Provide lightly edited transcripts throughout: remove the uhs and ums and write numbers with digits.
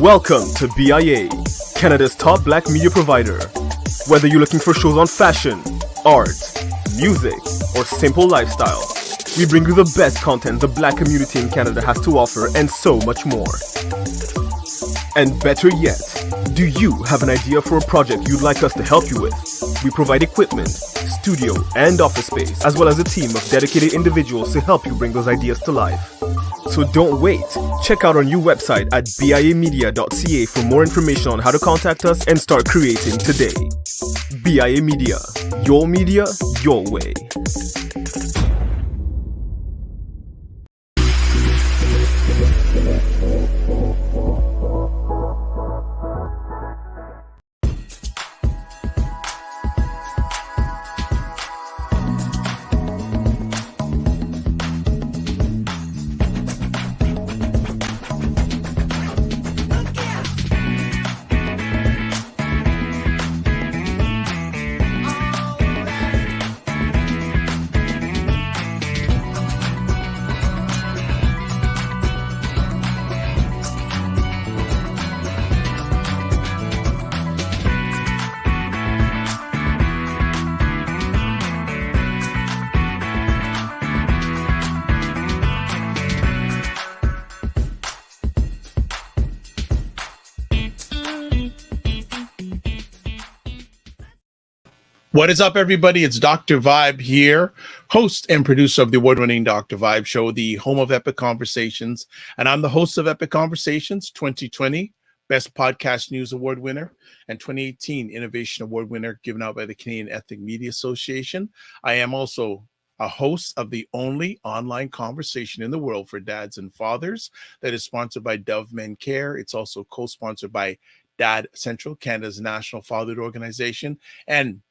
Welcome to BIA, Canada's top black media provider. Whether you're looking for shows on fashion, art, music, or simple lifestyle, we bring you the best content the black community in Canada has to offer and so much more. And better yet, do you have an idea for a project you'd like us to help you with? We provide equipment, studio, and office space, as well as a team of dedicated individuals to help you bring those ideas to life. So don't wait. Check out our new website at biamedia.ca for more information on how to contact us and start creating today. BIA Media, your way. What is up, everybody? It's Dr. Vibe here, host and producer of the award-winning Dr. Vibe Show, the home of Epic Conversations. And I'm the host of Epic Conversations 2020, Best Podcast News Award winner, and 2018 Innovation Award winner given out by the Canadian Ethnic Media Association. I am also a host of the only online conversation in the world for dads and fathers that is sponsored by Dove Men Care. It's also co-sponsored by Dad Central, Canada's national fatherhood organization. And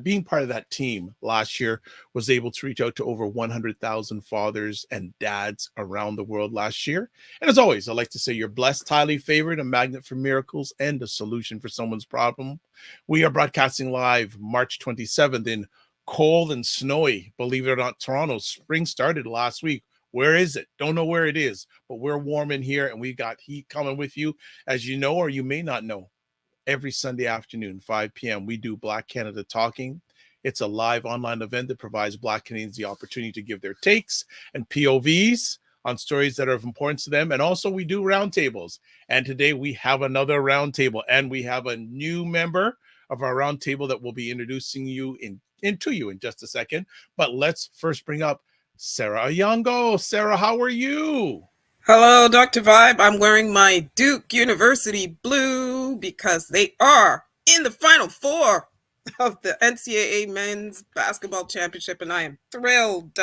being part of that team last year was able to reach out to over 100,000 fathers and dads around the world last year. And as always, I like to say you're blessed, highly favored, a magnet for miracles, and a solution for someone's problem. We are broadcasting live March 27th in cold and snowy, believe it or not, Toronto. Spring started last week. Where is it? Don't know where it is, but we're warm in here and we got heat coming with you. As you know, or you may not know, every Sunday afternoon, 5 p.m., we do Black Canada Talking. It's a live online event that provides Black Canadians the opportunity to give their takes and POVs on stories that are of importance to them. And also we do roundtables. And today we have another roundtable, and we have a new member of our roundtable that we'll be introducing you into you in just a second. But let's first bring up Sarah Ayongo. Sarah, how are you? Hello, Dr. Vibe. I'm wearing my Duke University blue because they are in the Final Four of the NCAA Men's Basketball Championship, and I am thrilled.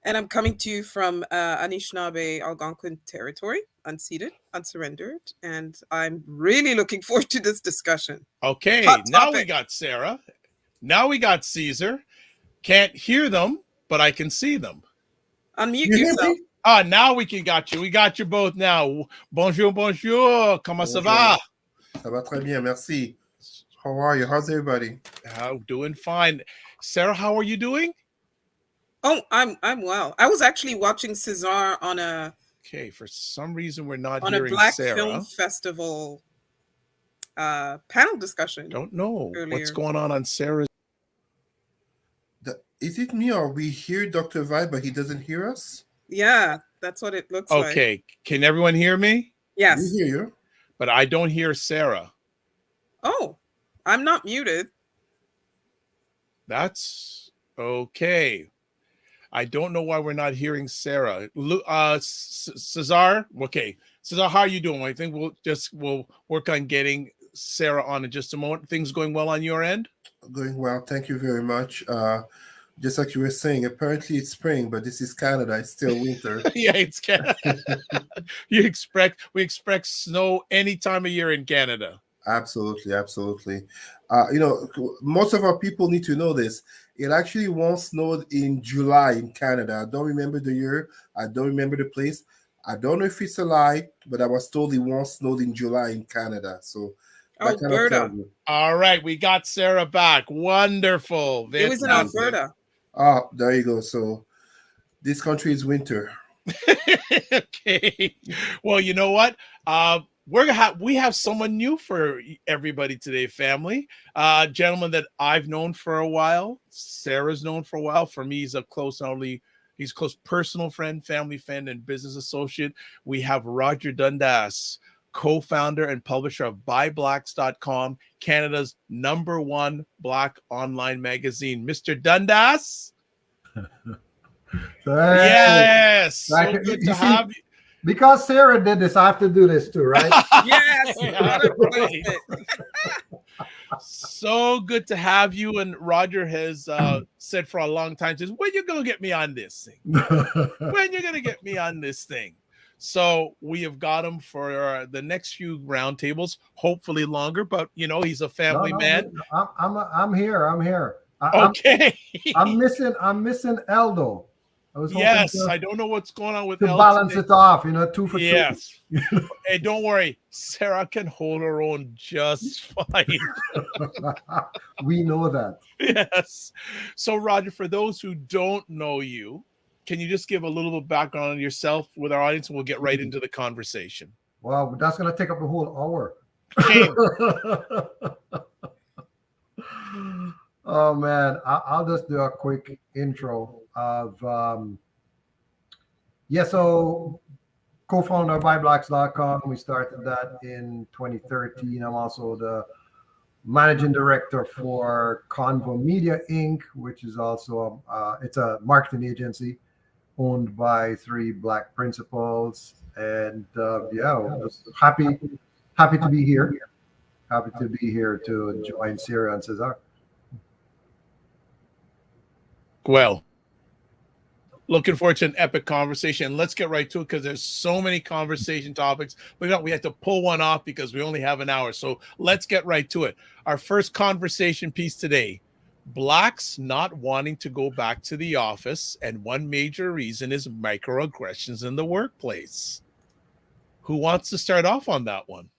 And I'm coming to you from Anishinaabe Algonquin territory, unceded, unsurrendered, and I'm really looking forward to this discussion. Okay, now we got Sarah. Now we got Caesar. Can't hear them, but I can see them. Unmute yourself. Now we got you. We got you both now. Bonjour. Comment ça va? Ça va très bien, merci. How are you? How's everybody? Doing fine. Sarah, how are you doing? Oh, I'm well. I was actually watching Cesar on a for some reason we're not on hearing a Black Sarah. Film Festival panel discussion. Don't know earlier. What's going on Sarah's. Is it me, or we hear Dr. Vibe but he doesn't hear us? Yeah, that's what it looks like. Okay, can everyone hear me? Yes. We hear you. But I don't hear Sarah. Oh, I'm not muted. That's okay. I don't know why we're not hearing Sarah. Cesar, okay. Cesar, how are you doing? I think we'll work on getting Sarah on in just a moment. Things going well on your end? Going well. Thank you very much. Just like you were saying, apparently it's spring, but this is Canada. It's still winter. Yeah, it's Canada. We expect snow any time of year in Canada. Absolutely. Most of our people need to know this. It actually once snowed in July in Canada. I don't remember the year. I don't remember the place. I don't know if it's a lie, but I was told it once snowed in July in Canada. So Alberta. All right, we got Sarah back. Wonderful. It was in Alberta. Oh, there you go. So this country is winter. Okay. Well, you know what? we have someone new for everybody today, family. Gentleman that I've known for a while. Sarah's known for a while. For me, he's a close, not only he's a close personal friend, family friend, and business associate. We have Roger Dundas, co-founder and publisher of BuyBlacks.com, Canada's #1 Black online magazine. Mr. Dundas. Yes. So good to have you. Because Sarah did this, I have to do this too, right? Yes. So good to have you. And Roger has said for a long time, says, when you gonna get me on this thing? When you gonna get me on this thing? So we have got him for the next few roundtables, hopefully longer. But you know, he's a family man. I'm here. Okay. I'm missing Eldo. I don't know what's going on with to balance it off, 2 for 2. Yes. Hey, don't worry. Sarah can hold her own just fine. We know that. Yes. So, Roger, for those who don't know you, can you just give a little bit of background on yourself with our audience, and we'll get right into the conversation? Well, that's going to take up a whole hour. Okay. Oh, man. I'll just do a quick intro of so co-founder of BuyBlacks.com. We started that in 2013. I'm also the managing director for Convo Media Inc., which is also it's a marketing agency owned by 3 Black principals. And just happy to be here. Happy to be here to join Sarah and Cesar. Well, looking forward to an epic conversation. Let's get right to it because there's so many conversation topics. We had to pull one off because we only have an hour. So let's get right to it. Our first conversation piece today, Blacks not wanting to go back to the office. And one major reason is microaggressions in the workplace. Who wants to start off on that one?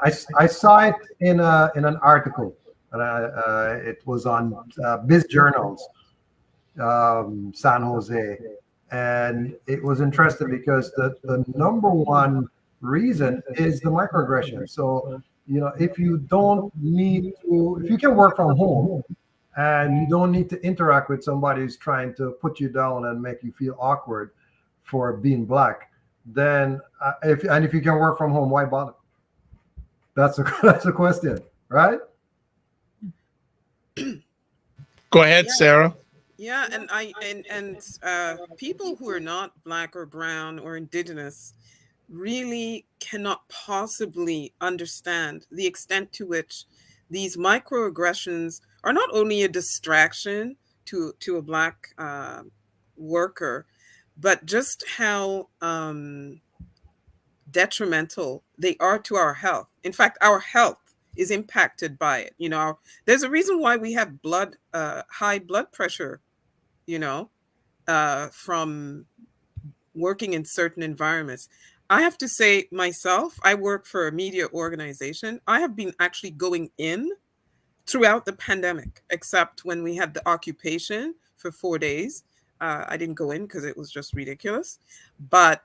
I saw it in an article. It was on Biz Journals, San Jose, and it was interesting because the #1 reason is the microaggression. So if you can work from home and you don't need to interact with somebody who's trying to put you down and make you feel awkward for being Black, then if you can work from home, why bother? That's a question, right? Go ahead, Sarah. Yeah, and people who are not Black or brown or indigenous really cannot possibly understand the extent to which these microaggressions are not only a distraction to a Black worker, but just how detrimental they are to our health. In fact, our health is impacted by it. There's a reason why we have high blood pressure, from working in certain environments. I have to say myself, I work for a media organization. I have been actually going in throughout the pandemic, except when we had the occupation for 4 days. I didn't go in because it was just ridiculous. But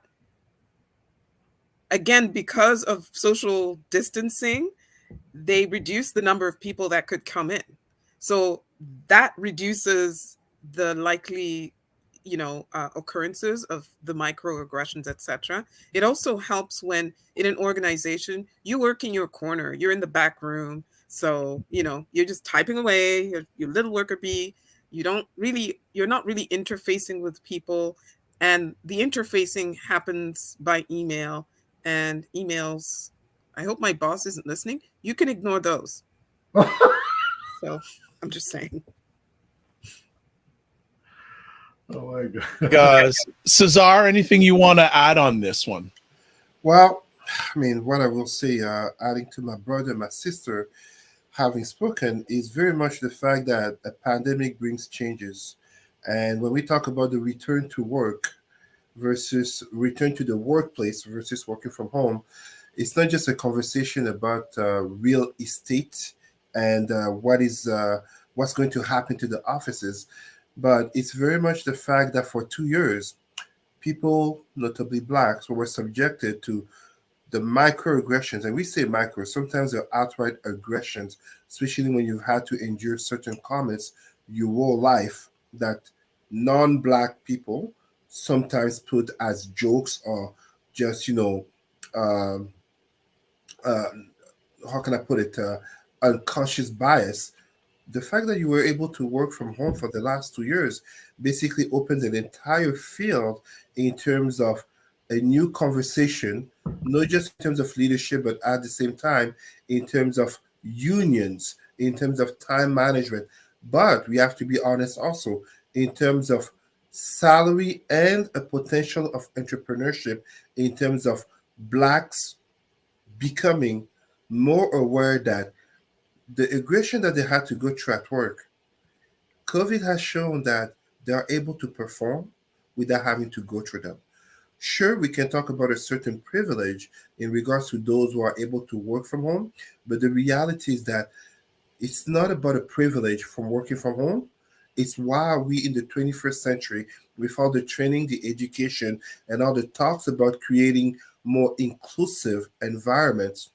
again, because of social distancing, they reduce the number of people that could come in. So that reduces the likely, occurrences of the microaggressions, etc. It also helps when in an organization, you work in your corner, you're in the back room. So, you're just typing away, your little worker bee. You're not really interfacing with people. And the interfacing happens by email, and emails, I hope my boss isn't listening. You can ignore those. So I'm just saying. Oh my God. Guys, Cesar, anything you want to add on this one? Well, what I will say, adding to my brother, my sister, having spoken, is very much the fact that a pandemic brings changes. And when we talk about the return to work versus return to the workplace versus working from home, it's not just a conversation about real estate and what's going to happen to the offices, but it's very much the fact that for 2 years, people, notably Blacks, were subjected to the microaggressions, and we say micro, sometimes they're outright aggressions, especially when you've had to endure certain comments your whole life that non-black people sometimes put as jokes or just, um, uh, how can I put it, unconscious bias. The fact that you were able to work from home for the last 2 years basically opens an entire field in terms of a new conversation, not just in terms of leadership, but at the same time, in terms of unions, in terms of time management. But we have to be honest also in terms of salary and a potential of entrepreneurship, in terms of blacks becoming more aware that the aggression that they had to go through at work, COVID has shown that they are able to perform without having to go through them. Sure, we can talk about a certain privilege in regards to those who are able to work from home, but the reality is that it's not about a privilege from working from home. It's why we in the 21st century, with all the training, the education, and all the talks about creating more inclusive environments,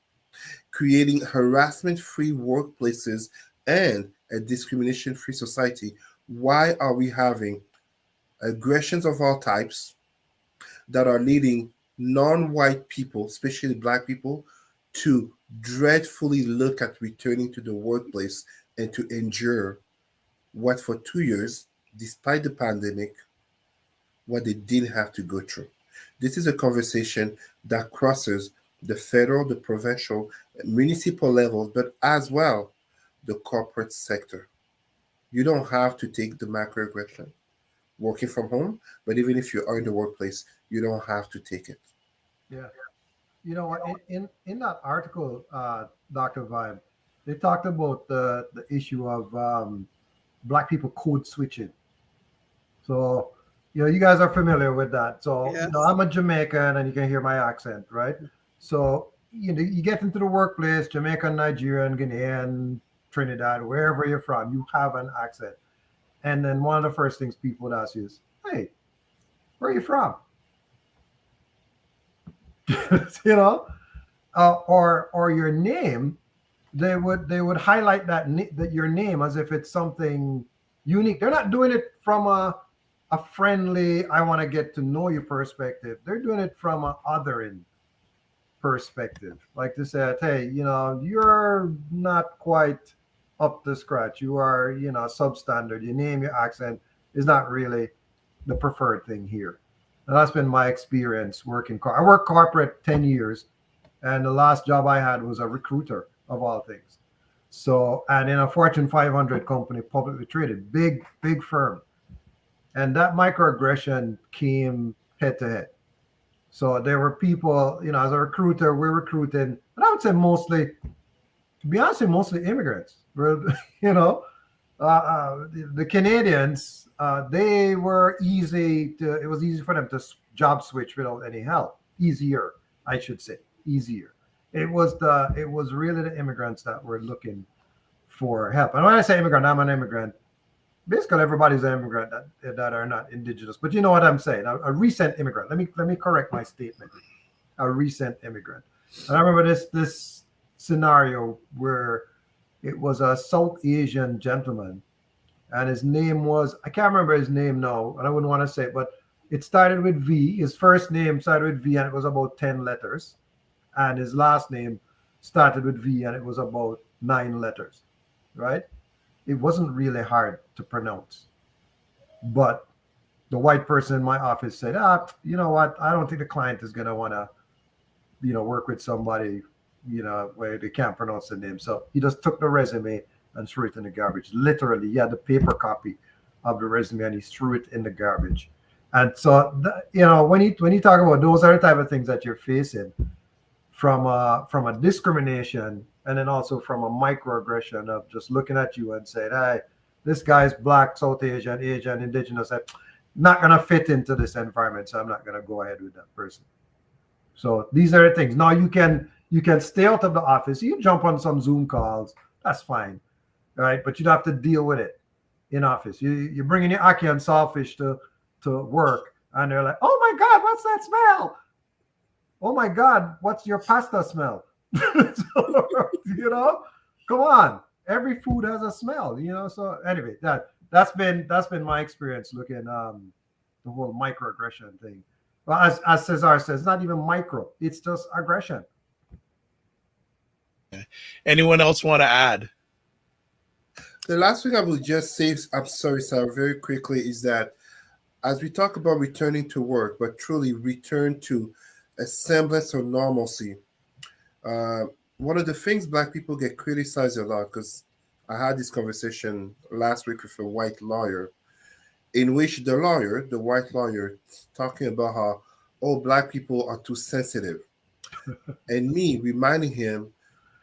creating harassment free workplaces, and a discrimination free society. Why are we having aggressions of all types that are leading non white people, especially black people, to dreadfully look at returning to the workplace and to endure what for 2 years, despite the pandemic, what they didn't have to go through? This is a conversation that crosses the federal, the provincial, municipal levels, but as well the corporate sector. You don't have to take the macroaggression working from home, but even if you are in the workplace, you don't have to take it. Yeah. You know what? In that article, Dr. Vibe, they talked about the issue of black people code switching. So, you guys are familiar with that. So, Yes. I'm a Jamaican and you can hear my accent, right? So, you get into the workplace, Jamaican, Nigerian, Ghanaian, Trinidad, wherever you're from, you have an accent. And then one of the first things people would ask you is, hey, where are you from? you know, or your name, they would highlight that your name as if it's something unique. They're not doing it from a friendly, I want to get to know you perspective. They're doing it from a othering perspective, like to say, hey, you're not quite up to scratch. You are, substandard. Your name, your accent is not really the preferred thing here. And that's been my experience working. I worked corporate 10 years, and the last job I had was a recruiter of all things. So, and in a Fortune 500 company, publicly traded, big firm. And that microaggression came head to head. So there were people, as a recruiter, we're recruiting, and I would say mostly, to be honest, mostly immigrants. The Canadians, they were it was easy for them to job switch without any help. Easier, I should say, easier. It was really the immigrants that were looking for help. And when I say immigrant, I'm an immigrant. Basically, everybody's an immigrant that are not indigenous. But you know what I'm saying? A recent immigrant. Let me correct my statement. A recent immigrant. And I remember this scenario where it was a South Asian gentleman, and his name was, I can't remember his name now, and I wouldn't want to say it, but it started with V. His first name started with V, and it was about 10 letters. And his last name started with V, and it was about 9 letters, right? It wasn't really hard to pronounce. But the white person in my office said, you know what? I don't think the client is going to want to, work with somebody, where they can't pronounce the name. So he just took the resume and threw it in the garbage. Literally, he had the paper copy of the resume and he threw it in the garbage. And so, when you talk about those are the type of things that you're facing from a discrimination, and then also from a microaggression of just looking at you and saying, hey, this guy's black, South Asian, indigenous. I'm not going to fit into this environment, so I'm not going to go ahead with that person. So these are the things. Now you can stay out of the office. You jump on some Zoom calls. That's fine, right? But you'd have to deal with it in office. You're bringing your ackee and saltfish to work, and they're like, oh my God, what's that smell? oh my God, what's your pasta smell? So, come on. Every food has a smell, So anyway, that's been my experience looking the whole microaggression thing. Well, as Cesar says, it's not even micro; it's just aggression. Anyone else want to add? The last thing I will just say, I'm sorry, sir, very quickly, is that as we talk about returning to work, but truly return to a semblance of normalcy, one of the things Black people get criticized a lot, because I had this conversation last week with a white lawyer, in which the white lawyer, talking about how, oh, Black people are too sensitive. And me reminding him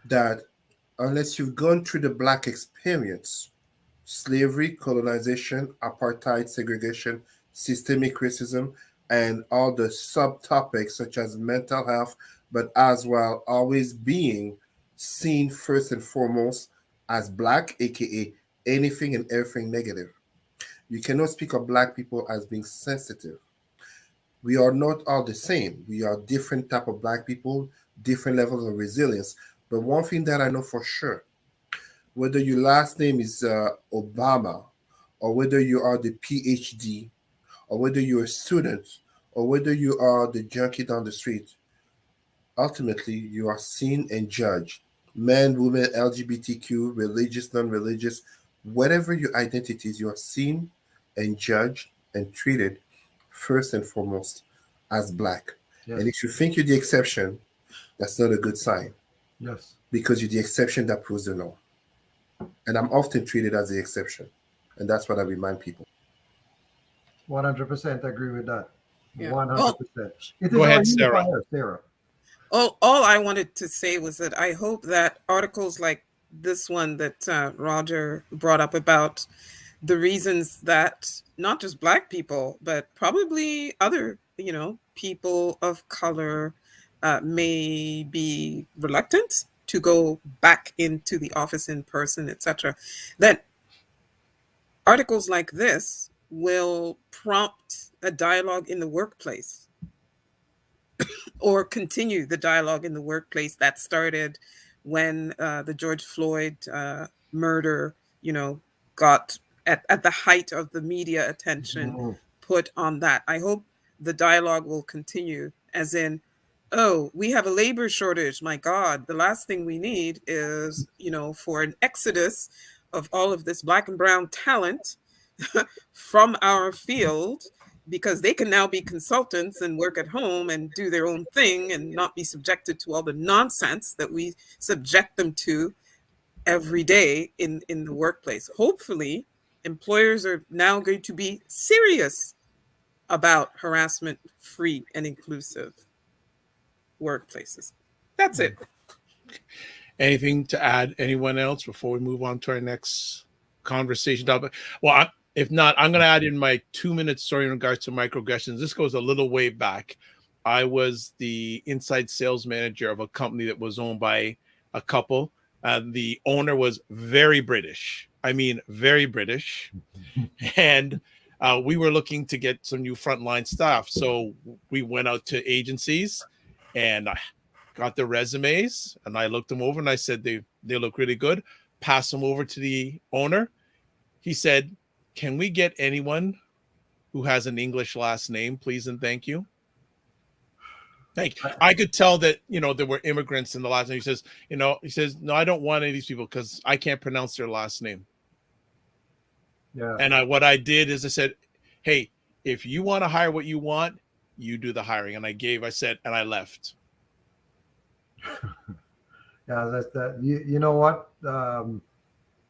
that unless you've gone through the Black experience, slavery, colonization, apartheid, segregation, systemic racism, and all the subtopics such as mental health, but as well always being seen first and foremost as Black, aka anything and everything negative. You cannot speak of Black people as being sensitive. We are not all the same. We are different type of Black people, different levels of resilience. But one thing that I know for sure, whether your last name is Obama, or whether you are the PhD, or whether you're a student, or whether you are the junkie down the street, ultimately you are seen and judged. Men, women, LGBTQ, religious, non-religious, whatever your identity is, you are seen and judged and treated first and foremost as Black. Yes. And if you think you're the exception, that's not a good sign, Yes. because you're the exception that proves the norm. And I'm often treated as the exception. And that's what I remind people. 100% agree with that. Yeah. 100%. It is Go ahead, our Sarah. unifier, Sarah. All I wanted to say was that I hope that articles like this one that Roger brought up about the reasons that not just Black people, but probably other, people of color may be reluctant to go back into the office in person, etc., that articles like this will prompt a dialogue in the workplace or continue the dialogue in the workplace that started when the George Floyd murder, got at the height of the media attention put on that. I hope the dialogue will continue, as in, oh, we have a labor shortage. My God, the last thing we need is, for an exodus of all of this Black and brown talent from our field, because they can now be consultants and work at home and do their own thing and not be subjected to all the nonsense that we subject them to every day in the workplace. Hopefully, employers are now going to be serious about harassment-free and inclusive workplaces. That's it. Anything to add? Anyone else before we move on to our next conversation topic? Well, if not, I'm going to add in my 2-minute story in regards to microaggressions. This goes a little way back. I was the inside sales manager of a company that was owned by a couple. The owner was very British. I mean, very British. And we were looking to get some new frontline staff. So we went out to agencies and I got their resumes and I looked them over and I said, they look really good. Pass them over to the owner. He said, can we get anyone who has an English last name, please and thank you? Like, I could tell that, there were immigrants in the last name. He says, no, I don't want any of these people because I can't pronounce their last name. Yeah. And what I did is I said, hey, if you want to hire what you want, you do the hiring. And I said, and I left. Yeah, that's that. You know what?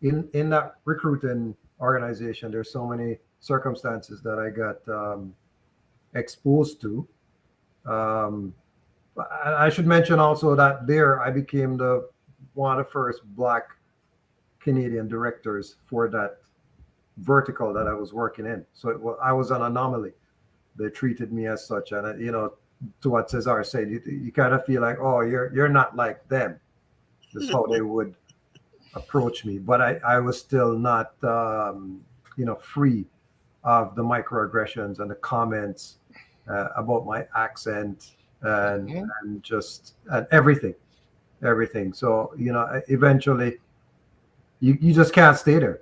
In that recruiting organization, there's so many circumstances that I got exposed to. I should mention also that there I became one of the first Black Canadian directors for that vertical that I was working in. So I was an anomaly. They treated me as such, and to what Cesar said, you kind of feel like, oh, you're not like them. That's how they would approach me. But I was still not, free of the microaggressions and the comments about my accent and Mhm. and just and everything. So eventually you just can't stay there.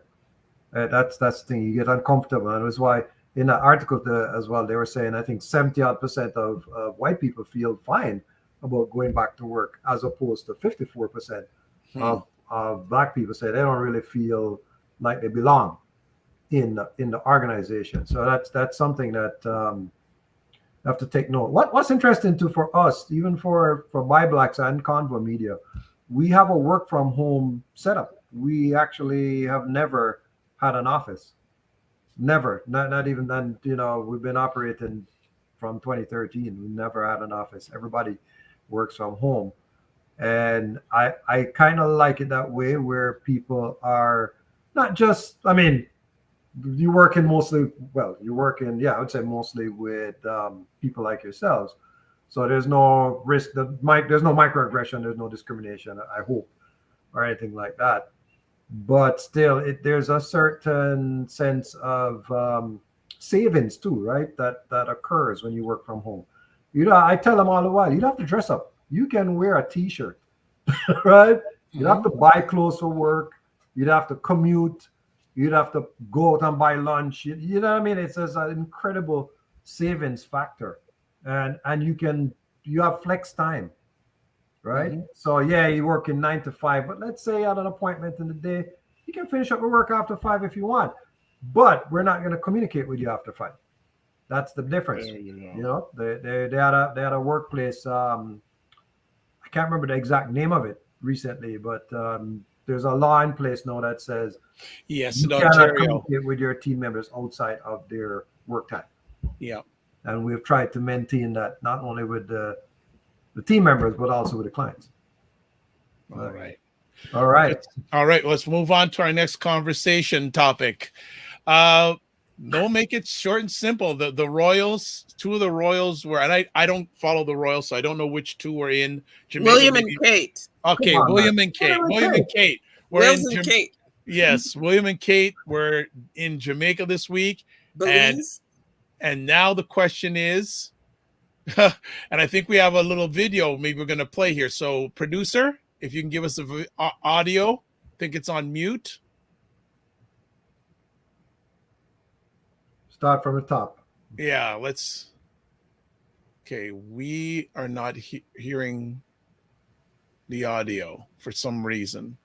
That's the thing. You get uncomfortable, and that's why in that article as well they were saying I think 70% of white people feel fine about going back to work, as opposed to 54% Hmm. of black people say they don't really feel like they belong in the organization. So that's something that you have to take note. What's interesting too for us, even for Buy Blacks and Convo Media, we have a work from home setup. We actually have never had an office. Never, not even then. We've been operating from 2013. We never had an office. Everybody works from home, and I kind of like it that way, where people are not just. I mean, you work in mostly. Well, you work in, yeah, I would say mostly with people like yourselves. So there's no risk. There's no microaggression. There's no discrimination. I hope, or anything like that. But still, there's a certain sense of savings too, right? That occurs when you work from home. I tell them all the while, you don't have to dress up. You can wear a t-shirt, right? You don't have Mhm. to buy clothes for work. You'd have to commute. You'd have to go out and buy lunch. You know what I mean? It's just an incredible savings factor, and you have flex time, right? Mhm. So yeah, you work in 9 to 5, but let's say you had an appointment in the day, you can finish up your work after 5 if you want, but we're not going to communicate with you after 5. That's the difference. There you go. They had a workplace. I can't remember the exact name of it recently, but there's a law in place now that says Yes, you in cannot Ontario. communicate with your team members outside of their work time. Yeah. And we've tried to maintain that not only with the team members, but also with the clients. All right. All right. All right. Let's move on to our next conversation topic. Uh, no, make it short and simple. The Royals, two of the Royals were, and I don't follow the Royals, so I don't know which two were in Jamaica. William and Maybe Kate. Come okay, on, man. William and Kate. William Okay. and Kate were Wills in and Kate. Yes, William and Kate were in Jamaica this week, and Belize. now the question is, and I think we have a little video maybe we're going to play here. So, producer, if you can give us the audio, I think it's on mute. Start from the top. Yeah, let's. Okay, we are not hearing the audio for some reason.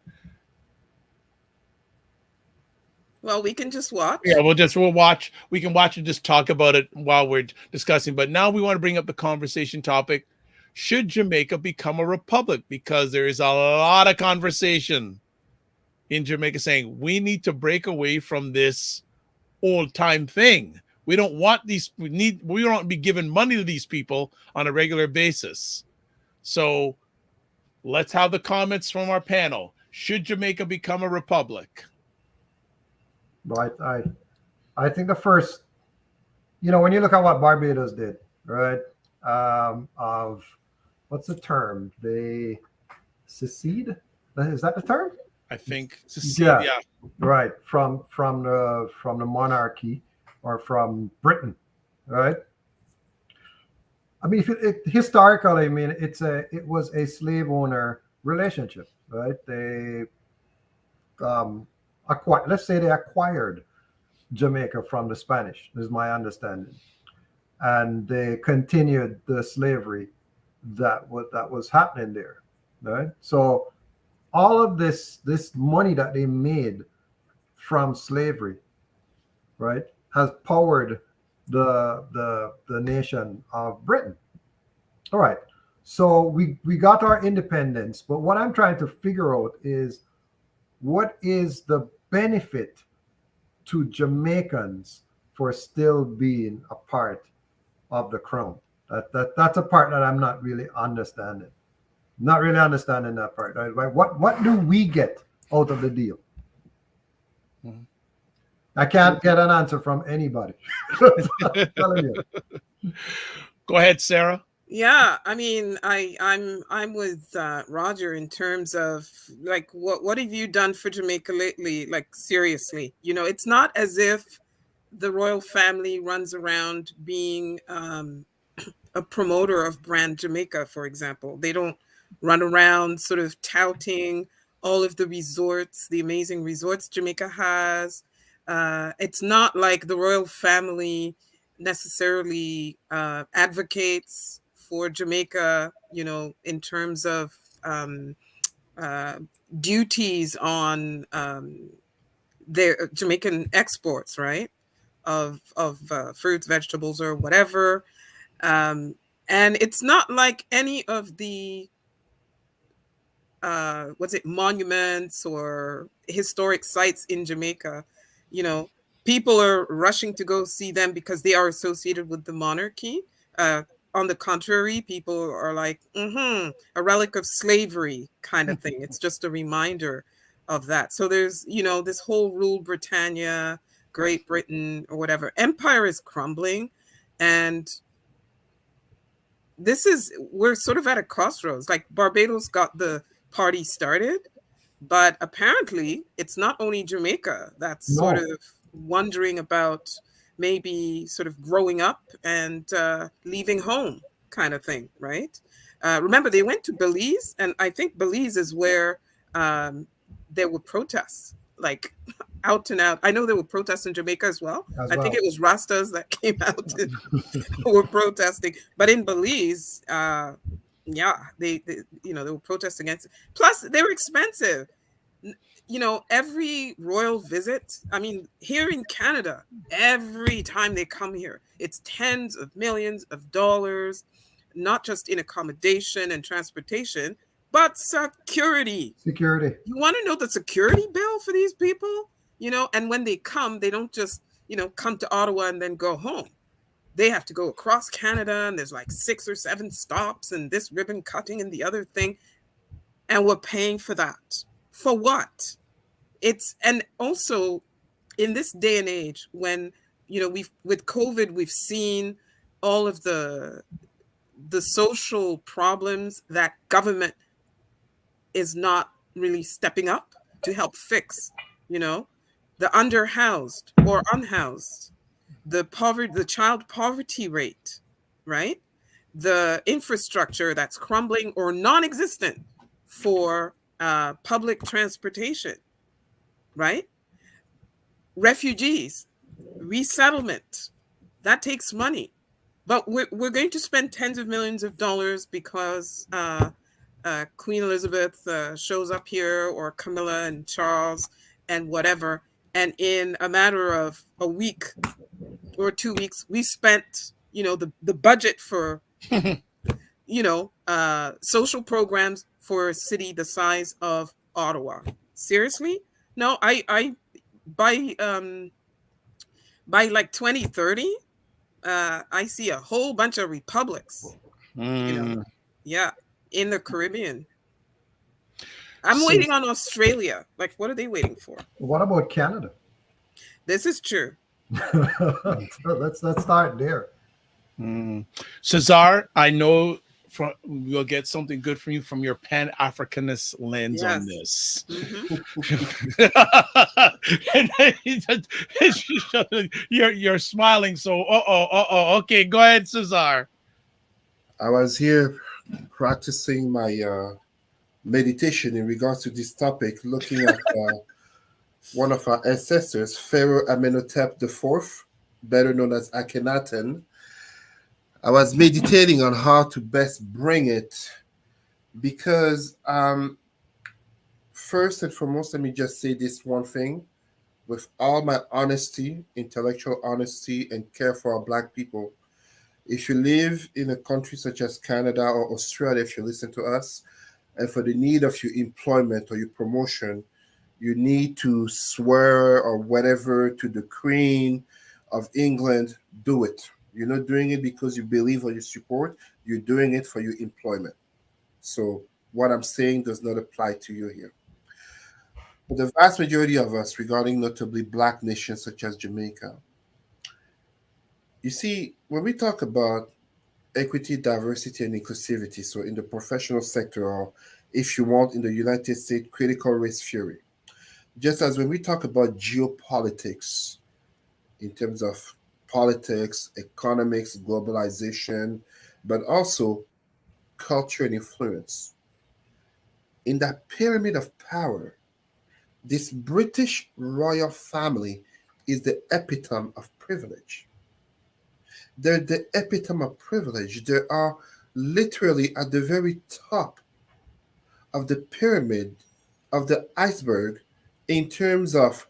Well, we can just watch. Yeah, we'll watch. We can watch and just talk about it while we're discussing. But now we want to bring up the conversation topic: should Jamaica become a republic? Because there is a lot of conversation in Jamaica saying we need to break away from this old time thing. We don't want these. We don't want to be giving money to these people on a regular basis. So let's have the comments from our panel. Should Jamaica become a republic? Right. I think the first, when you look at what Barbados did, right? Of what's the term? They secede. Is that the term? I think Cecilia. Yeah. Right. From the monarchy, or from Britain, right? I mean, historically, I mean, it was a slave owner relationship, right? They let's say they acquired Jamaica from the Spanish, is my understanding, and they continued the slavery that was happening there, right? So all of this money that they made from slavery, right, has powered the nation of Britain. All right. So we got our independence, but what I'm trying to figure out is what is the benefit to Jamaicans for still being a part of the crown? That's a part that I'm not really understanding. Not really understanding that part. Right? What do we get out of the deal? Mm-hmm. I can't get an answer from anybody. I'm telling you. Go ahead, Sarah. Yeah, I mean, I'm with Roger in terms of like what have you done for Jamaica lately? Like seriously, it's not as if the royal family runs around being a promoter of brand Jamaica, for example. They don't run around sort of touting all of the resorts, the amazing resorts Jamaica has. It's not like the royal family necessarily advocates for Jamaica, you know, in terms of uh, duties on their Jamaican exports, right? Of fruits, vegetables, or whatever. And it's not like any of the what's it, monuments or historic sites in Jamaica. You know, people are rushing to go see them because they are associated with the monarchy. Uh, on the contrary, people are like, a relic of slavery kind of thing. It's just a reminder of that. So there's, you know, this whole rule Britannia, Great Britain, or whatever. Empire is crumbling. And we're sort of at a crossroads. Like Barbados got the party started, but apparently it's not only Jamaica that's sort No, of wondering about maybe sort of growing up and leaving home kind of thing, right? Remember, they went to Belize, and I think Belize is where um, there were protests, like out and out. I know there were protests in Jamaica as well. as I think well. it was Rastas that came out and were protesting. But in Belize, yeah, they you know, they were protesting against it. Plus, they were expensive. You know, every royal visit, I mean, here in Canada, every time they come here, it's tens of millions of dollars, not just in accommodation and transportation, but security. Security. You want to know the security bill for these people? You know, and when they come, they don't just, you know, come to Ottawa and then go home. They have to go across Canada, and there's like 6 or 7 stops and this ribbon cutting and the other thing. And we're paying for that. For what? And also in this day and age when, you know, with COVID, we've seen all of the social problems that government is not really stepping up to help fix, you know, the underhoused or unhoused, the child poverty rate, right? The infrastructure that's crumbling or non-existent for public transportation, right? Refugees, resettlement, that takes money. But we're going to spend tens of millions of dollars because Queen Elizabeth shows up here, or Camilla and Charles and whatever. And in a matter of a week or 2 weeks, we spent, you know, the budget for, you know, social programs for a city the size of Ottawa. Seriously? No, I by by like 2030, I see a whole bunch of republics, you know. Mm. Yeah, in the Caribbean. I'm So, waiting on Australia. Like, what are they waiting for? What about Canada? This is true. let's start there. Cesar, I know we'll get something good from you from your Pan-Africanist lens on Yes. this. You're smiling, so okay, go ahead, Cesar. I was here practicing my meditation in regards to this topic, looking at one of our ancestors, Pharaoh Amenhotep IV, better known as Akhenaten. I was meditating on how to best bring it because, first and foremost, let me just say this one thing. With all my honesty, intellectual honesty, and care for our Black people, if you live in a country such as Canada or Australia, if you listen to us, and for the need of your employment or your promotion, you need to swear or whatever to the Queen of England, do it. You're not doing it because you believe or you support, you're doing it for your employment. So what I'm saying does not apply to you here. But the vast majority of us, regarding notably Black nations such as Jamaica, you see, when we talk about equity, diversity, and inclusivity, so in the professional sector, or if you want, in the United States, critical race theory, just as when we talk about geopolitics in terms of politics, economics, globalization, but also culture and influence. In that pyramid of power, this British royal family is the epitome of privilege. They're the epitome of privilege. They are literally at the very top of the pyramid of the iceberg in terms of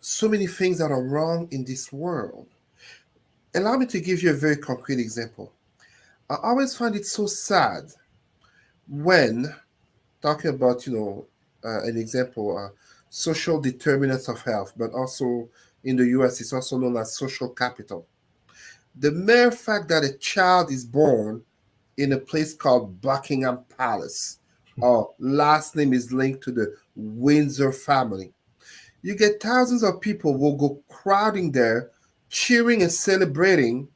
so many things that are wrong in this world. Allow me to give you a very concrete example. I always find it so sad when talking about, an example, social determinants of health, but also in the US, it's also known as social capital. The mere fact that a child is born in a place called Buckingham Palace, or last name is linked to the Windsor family, you get thousands of people will go crowding there, cheering and celebrating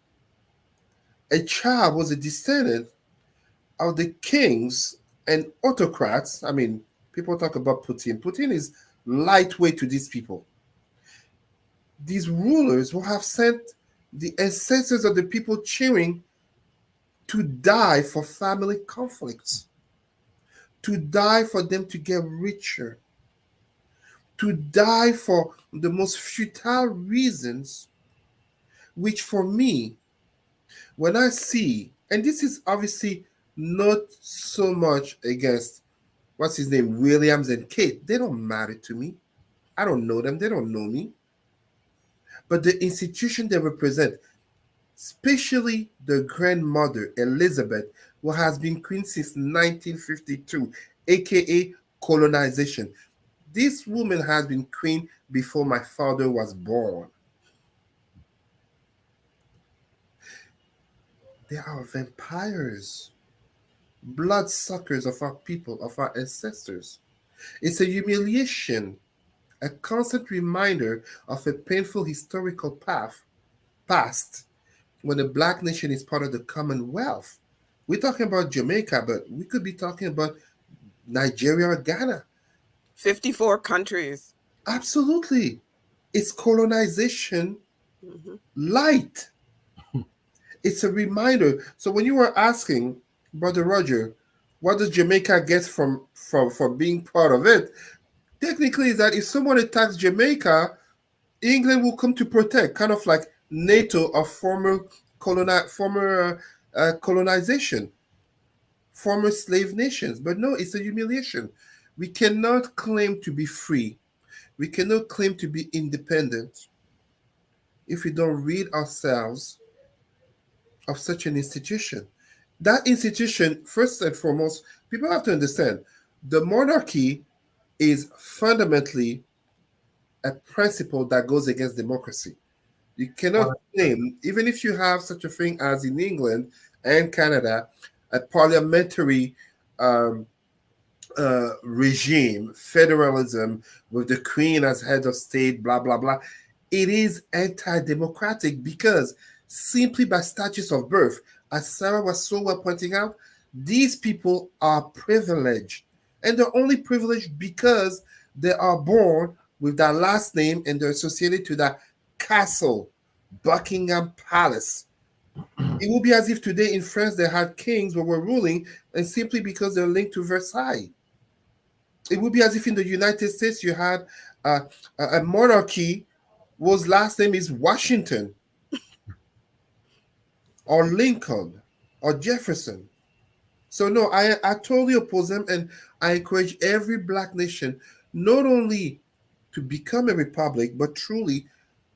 a child was a descendant of the kings and autocrats. I mean, people talk about Putin. Putin is lightweight to these people. These rulers who have sent the ancestors of the people cheering to die for family conflicts, to die for them to get richer, to die for the most futile reasons, which for me, when I see, and this is obviously not so much against what's his name, Williams and Kate, they don't matter to me. I don't know them, they don't know me. But the institution they represent, especially the grandmother, Elizabeth, who has been queen since 1952, aka colonization. This woman has been queen before my father was born. They are vampires, bloodsuckers of our people, of our ancestors. It's a humiliation, a constant reminder of a painful historical past when the black nation is part of the Commonwealth. We're talking about Jamaica, but we could be talking about Nigeria or Ghana. 54 countries. Absolutely. It's colonization light. It's a reminder. So when you were asking, Brother Roger, what does Jamaica get from being part of it? Technically, is that if someone attacks Jamaica, England will come to protect, kind of like NATO of former colonization, former slave nations. But no, it's a humiliation. We cannot claim to be free. We cannot claim to be independent if we don't rid ourselves of such an institution. That institution, first and foremost, people have to understand the monarchy is fundamentally a principle that goes against democracy. You cannot claim, even if you have such a thing as in England and Canada, a parliamentary um, regime, federalism with the Queen as head of state, blah, blah, blah. It is anti democratic because simply by status of birth, as Sarah was so well pointing out, these people are privileged. And they're only privileged because they are born with that last name and they're associated to that castle, Buckingham Palace. It would be as if today in France they had kings who were ruling, and simply because they're linked to Versailles. It would be as if in the United States you had a monarchy whose last name is Washington, or Lincoln, or Jefferson. So no, I totally oppose them, and I encourage every black nation not only to become a republic, but truly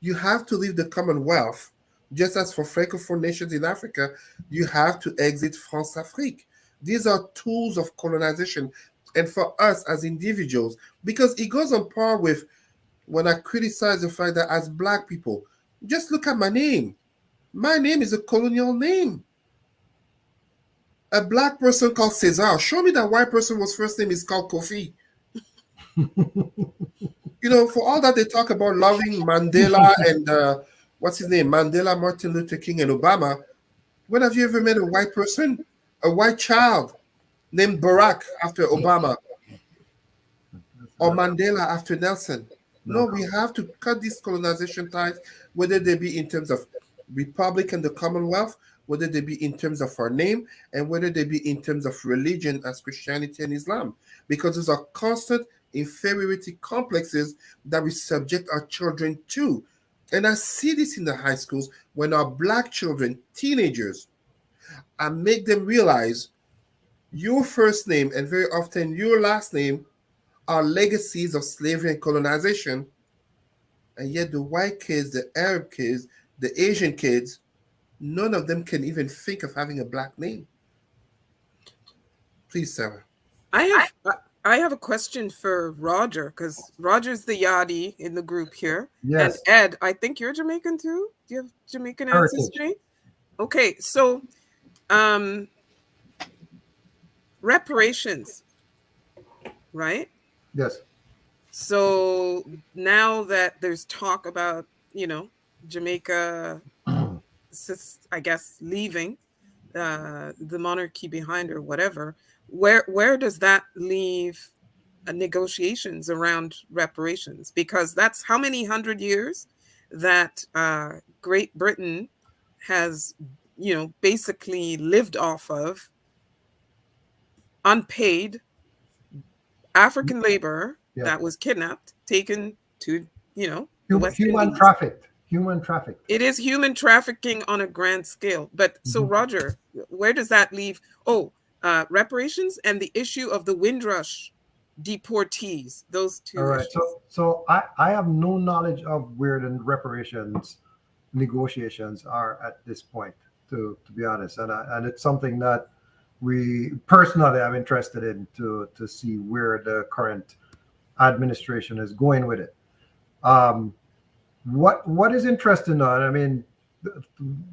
you have to leave the Commonwealth. Just as for Francophone nations in Africa, you have to exit France Afrique. These are tools of colonization. And for us as individuals, because it goes on par with when I criticize the fact that as black people, just look at my name. My name is a colonial name. A black person called Cesar. Show me that white person whose first name is called Kofi. For all that they talk about loving Mandela and what's his name? Mandela, Martin Luther King, and Obama. When have you ever met a white person? A white child named Barack after Obama? Or Mandela after Nelson? No, we have to cut these colonization ties, whether they be in terms of republic and the Commonwealth, whether they be in terms of our name and whether they be in terms of religion as Christianity and Islam, because those are constant inferiority complexes that we subject our children to. And I see this in the high schools when our black children, teenagers, I make them realize your first name and very often your last name are legacies of slavery and colonization. And yet the white kids, the Arab kids, the Asian kids, none of them can even think of having a black name. Please, Sarah. I have a question for Roger, because Roger's the Yadi in the group here. Yes. And Ed, I think you're Jamaican too. Do you have Jamaican Heritage. ancestry? Okay, so reparations, right? Yes. So now that there's talk about, Jamaica, I guess, leaving the monarchy behind or whatever, where does that leave negotiations around reparations? Because that's how many 100 years that Great Britain has, basically lived off of unpaid African labor that was kidnapped, taken to, the West human Indies. trafficked. Human trafficked. It is human trafficking on a grand scale. But so, Roger, where does that leave? Reparations and the issue of the Windrush deportees. Those two. All right. issues. So I have no knowledge of where the reparations negotiations are at this point, to be honest, and it's something that we personally I'm interested in to see where the current administration is going with it. What is interesting though, and I mean,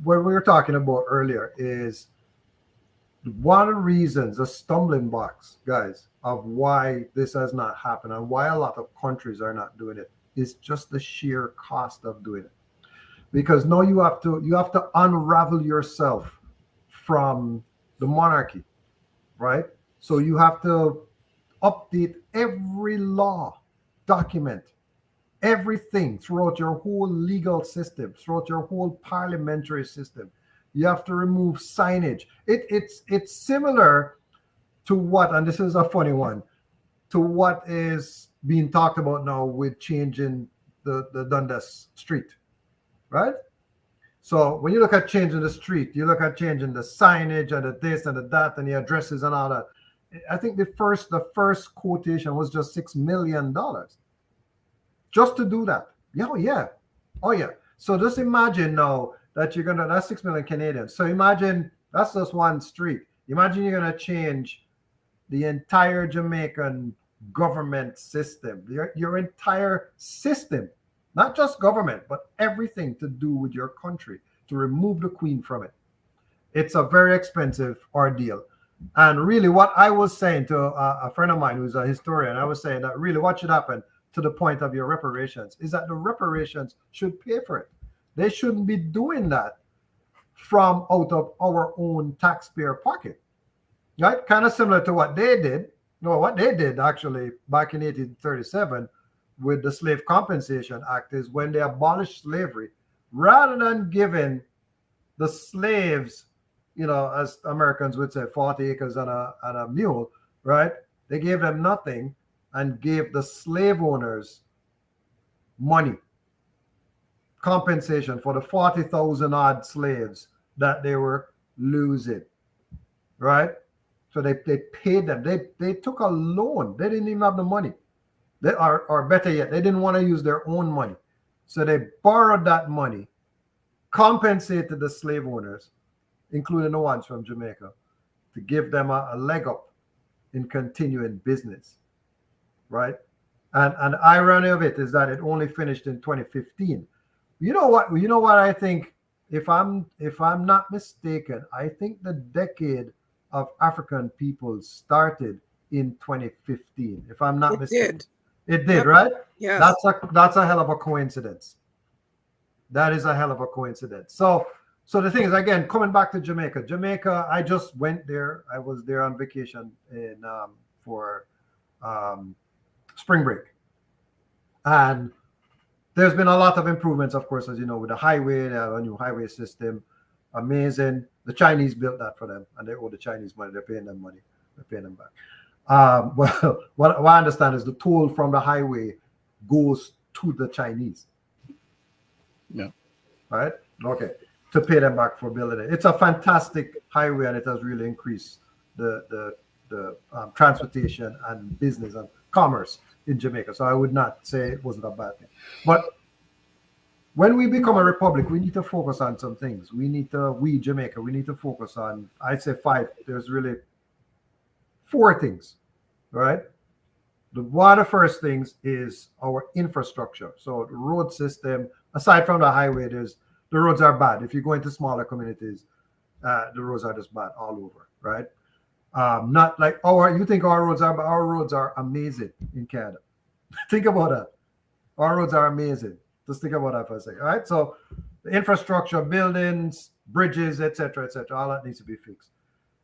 what we were talking about earlier is one of the reasons, a stumbling blocks, guys, of why this has not happened and why a lot of countries are not doing it is just the sheer cost of doing it. Because now you have to unravel yourself from the monarchy, right? So you have to update every law, document everything throughout your whole legal system, throughout your whole parliamentary system. You have to remove signage. It's similar to what, and this is a funny one, to what is being talked about now with changing the Dundas Street, right? So when you look at changing the street, you look at changing the signage and the this and the that and the addresses and all that. I think the first quotation was just $6 million just to do that. Oh yeah. So just imagine now that that's 6 million Canadians. So imagine that's just one street. Imagine you're gonna change the entire Jamaican government system, your entire system, not just government, but everything to do with your country, to remove the Queen from it. It's a very expensive ordeal. And really what I was saying to a friend of mine who's a historian, I was saying that really what should happen to the point of your reparations is that the reparations should pay for it. They shouldn't be doing that from out of our own taxpayer pocket, right? Kind of similar to what they did. No, what they did actually back in 1837 with the Slave Compensation Act is when they abolished slavery, rather than giving the slaves, as Americans would say, 40 acres and a mule, right? They gave them nothing and gave the slave owners money, compensation for the 40,000 odd slaves that they were losing, right? So they paid them. They took a loan. They didn't even have the money. Or better yet, they didn't want to use their own money. So they borrowed that money, compensated the slave owners, including the ones from Jamaica, to give them a leg up in continuing business, right? And the irony of it is that it only finished in 2015. You know what I think, if I'm not mistaken, I think the decade of African people started in 2015. If I'm not mistaken. It did, right? Yeah. That's a hell of a coincidence. That is a hell of a coincidence. So the thing is, again, coming back to Jamaica. Jamaica, I just went there. I was there on vacation for spring break. And there's been a lot of improvements, of course, as you know, with the highway, they have a new highway system. amazing. The Chinese built that for them, and they owe the Chinese money. They're paying them money. They're paying them back. Well, what I understand is the toll from the highway goes to the Chinese. Yeah. Right? Okay. To pay them back for building it. It's a fantastic highway, and it has really increased the transportation and business and commerce in Jamaica. So I would not say it wasn't a bad thing. But when we become a republic, we need to focus on some things. We Jamaica, we need to focus on, I'd say 5. There's really 4 things, right? One of the first things is our infrastructure. So the road system, aside from the highway, the roads are bad. If you go into smaller communities, the roads are just bad all over, right? Not like you think our roads are, but our roads are amazing in Canada. Think about that. Our roads are amazing. Just think about that for a second. All right. So the infrastructure, buildings, bridges, etc., all that needs to be fixed.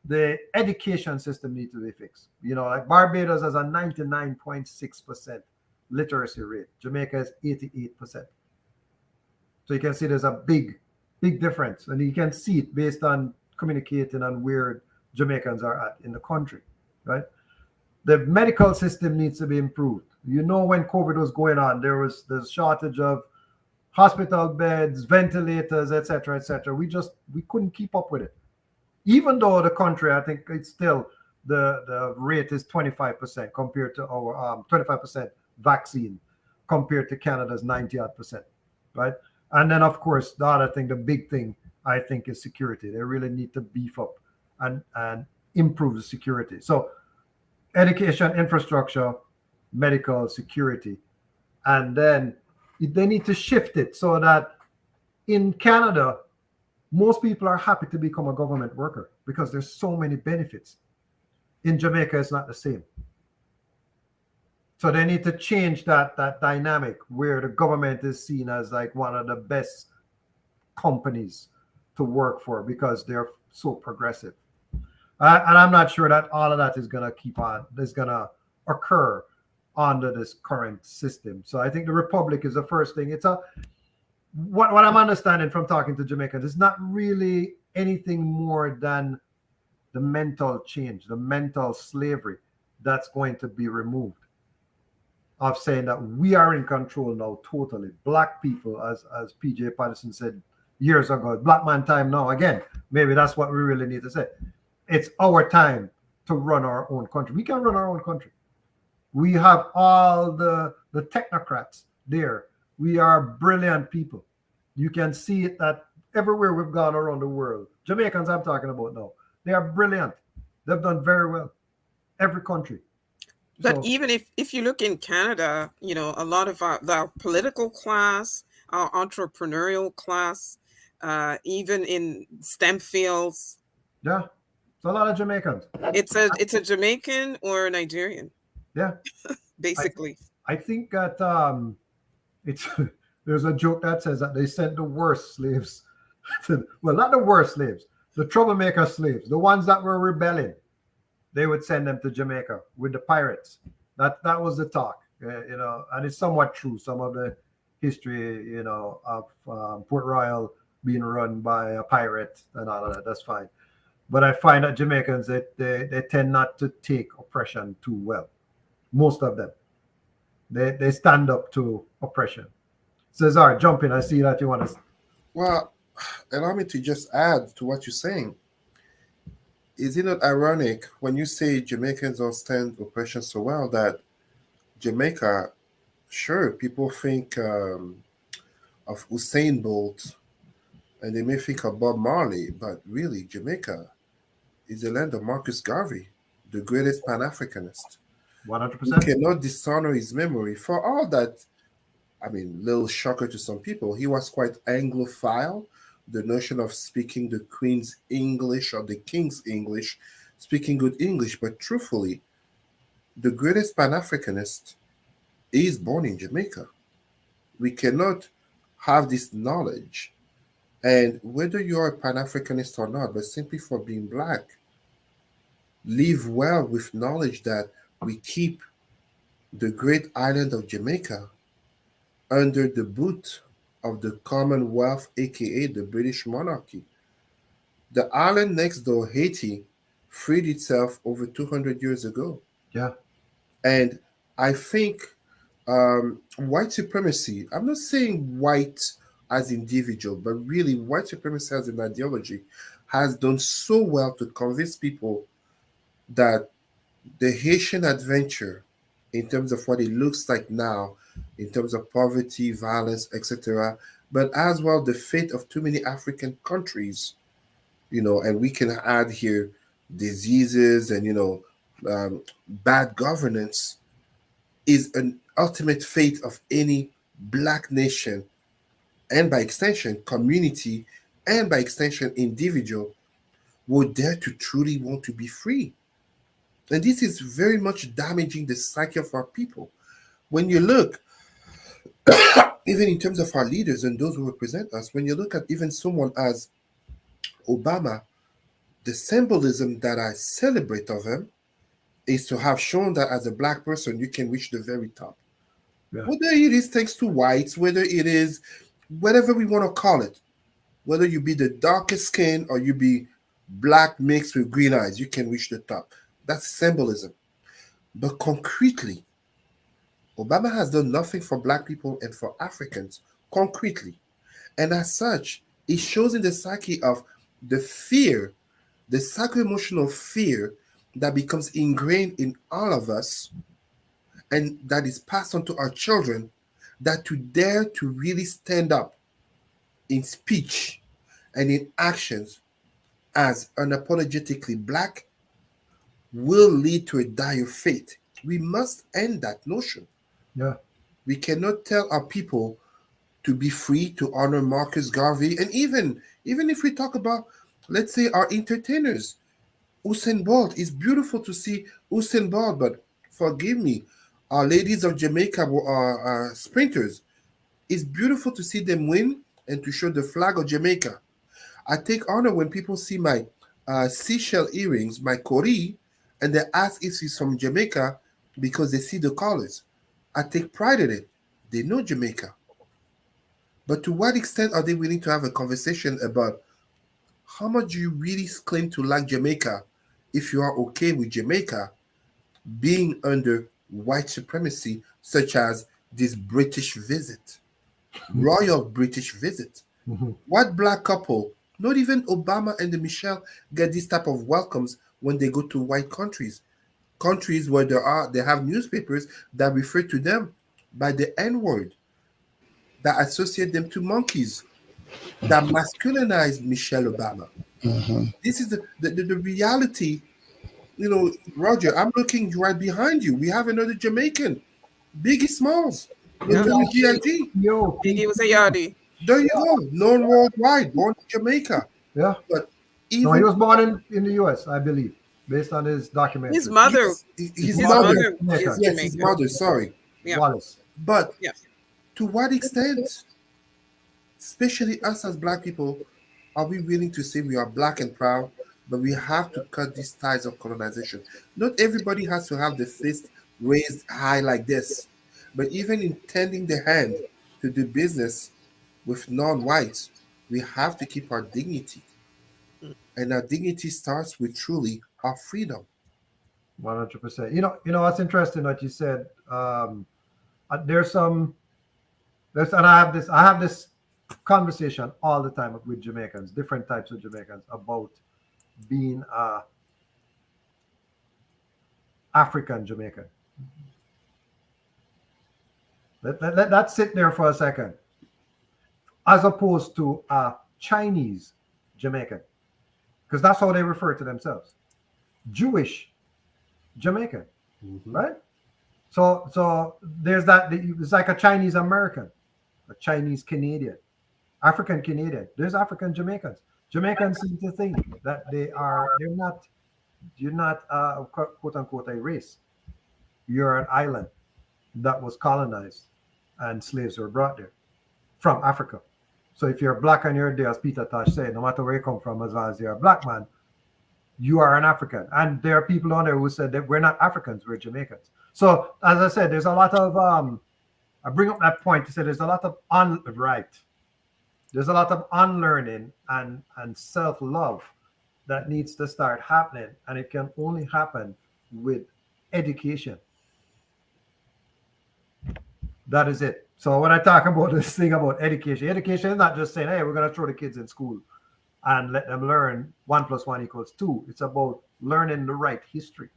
The education system needs to be fixed. Like Barbados has a 99.6% literacy rate. Jamaica is 88%. So you can see there's a big difference, and you can see it based on communicating and where Jamaicans are at in the country, right? The medical system needs to be improved. When COVID was going on, there was the shortage of hospital beds, ventilators, etc. We couldn't keep up with it. Even though the country, I think it's still the rate is 25% compared to our 25% vaccine compared to Canada's 90%, right? And then of course the other thing, the big thing I think is security. They really need to beef up and improve the security. So education, infrastructure, medical, security, and then they need to shift it so that in Canada, most people are happy to become a government worker because there's so many benefits. In Jamaica, it's not the same. So they need to change that dynamic where the government is seen as like one of the best companies to work for because they're so progressive. And I'm not sure that all of that is going to occur under this current system. So I think the republic is the first thing. It's what I'm understanding from talking to Jamaicans, it's not really anything more than the mental change, the mental slavery that's going to be removed. Of saying that we are in control now totally. Black people, as PJ Patterson said years ago, black man time now. Again, maybe that's what we really need to say. It's our time to run our own country. We can run our own country. We have all the technocrats there. We are brilliant people. You can see it that everywhere we've gone around the world. Jamaicans I'm talking about now. They are brilliant. They've done very well. Every country. But So, even if you look in Canada, a lot of our political class, our entrepreneurial class, even in STEM fields. yeah, it's a lot of Jamaicans. It's a Jamaican or a Nigerian. Yeah. Basically. I think that there's a joke that says that they sent the worst slaves well, not the worst slaves, the troublemaker slaves, the ones that were rebelling. They would send them to Jamaica with the pirates. That was the talk, and it's somewhat true. Some of the history, of Port Royal being run by a pirate and all of that, that's fine. But I find that Jamaicans, they tend not to take oppression too well. Most of them. They stand up to oppression. Cesar, jump in. I see that you want to. Well, allow me to just add to what you're saying. Is it not ironic when you say Jamaicans don't stand oppression so well that Jamaica, sure, people think of Usain Bolt and they may think of Bob Marley, but really Jamaica is the land of Marcus Garvey, the greatest Pan-Africanist. 100%. You cannot dishonor his memory for all that. I mean, little shocker to some people. He was quite Anglophile. The notion of speaking the Queen's English or the King's English, speaking good English, but truthfully, the greatest Pan-Africanist is born in Jamaica. We cannot have this knowledge. And whether you're a Pan-Africanist or not, but simply for being Black, live well with knowledge that we keep the great island of Jamaica under the boot of the Commonwealth, aka the British monarchy. The island next door, Haiti, freed itself over 200 years ago. Yeah. And I think white supremacy, I'm not saying white as individual, but really white supremacy as an ideology has done so well to convince people that the Haitian adventure, in terms of what it looks like now, in terms of poverty, violence, etc., but as well the fate of too many African countries, and we can add here diseases and, bad governance, is an ultimate fate of any black nation, and by extension, community, and by extension, individual would dare to truly want to be free. And this is very much damaging the psyche of our people. When you look, even in terms of our leaders and those who represent us, when you look at even someone as Obama, the symbolism that I celebrate of him is to have shown that as a black person, you can reach the very top. Yeah. Whether it is thanks to whites, whether it is whatever we want to call it, whether you be the darkest skin or you be black mixed with green eyes, you can reach the top. That's symbolism. But concretely, Obama has done nothing for black people and for Africans concretely. And as such, it shows in the psyche of the fear, the psycho-emotional fear that becomes ingrained in all of us and that is passed on to our children, that to dare to really stand up in speech and in actions as unapologetically black will lead to a dire fate. We must end that notion. Yeah. We cannot tell our people to be free, to honor Marcus Garvey, and even if we talk about, let's say, our entertainers, Usain Bolt. It's beautiful to see Usain Bolt, but forgive me, our ladies of Jamaica are sprinters. It's beautiful to see them win and to show the flag of Jamaica. I take honor when people see my seashell earrings, my kori, and they ask if it's from Jamaica because they see the colors. I take pride in it. They know Jamaica. But to what extent are they willing to have a conversation about how much do you really claim to like Jamaica if you are okay with Jamaica being under white supremacy, such as this British visit, royal British visit? Mhm. What black couple, not even Obama and the Michelle, get this type of welcomes when they go to white countries where they have newspapers that refer to them by the N word, that associate them to monkeys, that masculinize Michelle Obama. This is the reality. Roger, I'm looking right behind you. We have another Jamaican, Biggie Smalls, Yeah. notorious B.I.G. Yo, Biggie was a yardie. There you go, known worldwide, born in Jamaica. yeah. But No, he even was born in the U.S., I believe, based on his documentary. His mother, his his mother, mother Jamaica. is yes, his Jamaican. mother, sorry. Yeah. Wallace. But Yeah. to what extent, especially us as black people, are we willing to say we are black and proud, but we have to cut these ties of colonization? Not everybody has to have the fist raised high like this, but even in tending the hand to do business with non-whites, we have to keep our dignity. And our dignity starts with truly our freedom. 100%. You know what's interesting what you said. There's some there's and I have this conversation all the time with Jamaicans, different types of Jamaicans, about being African Jamaican. Let that sit there for a second, as opposed to Chinese Jamaican, because that's how they refer to themselves. Jewish Jamaican, right? So there's that. It's like a Chinese American, a Chinese Canadian, African Canadian. There's African Jamaicans. Jamaicans seem to think that you're not quote unquote a race. You're an island that was colonized and slaves were brought there from Africa. So if you're black and you're there, as Peter Tosh said, no matter where you come from, as long as you're a black man, you are an African. And there are people on there who said that we're not Africans, we're Jamaicans. So as I said, there's a lot of I bring up that point to say there's a lot of there's a lot of unlearning and self-love that needs to start happening, and it can only happen with education. That is it. So when I talk about this thing about education is not just saying, hey, we're going to throw the kids in school and let them learn 1 + 1 = 2. It's about learning the right history.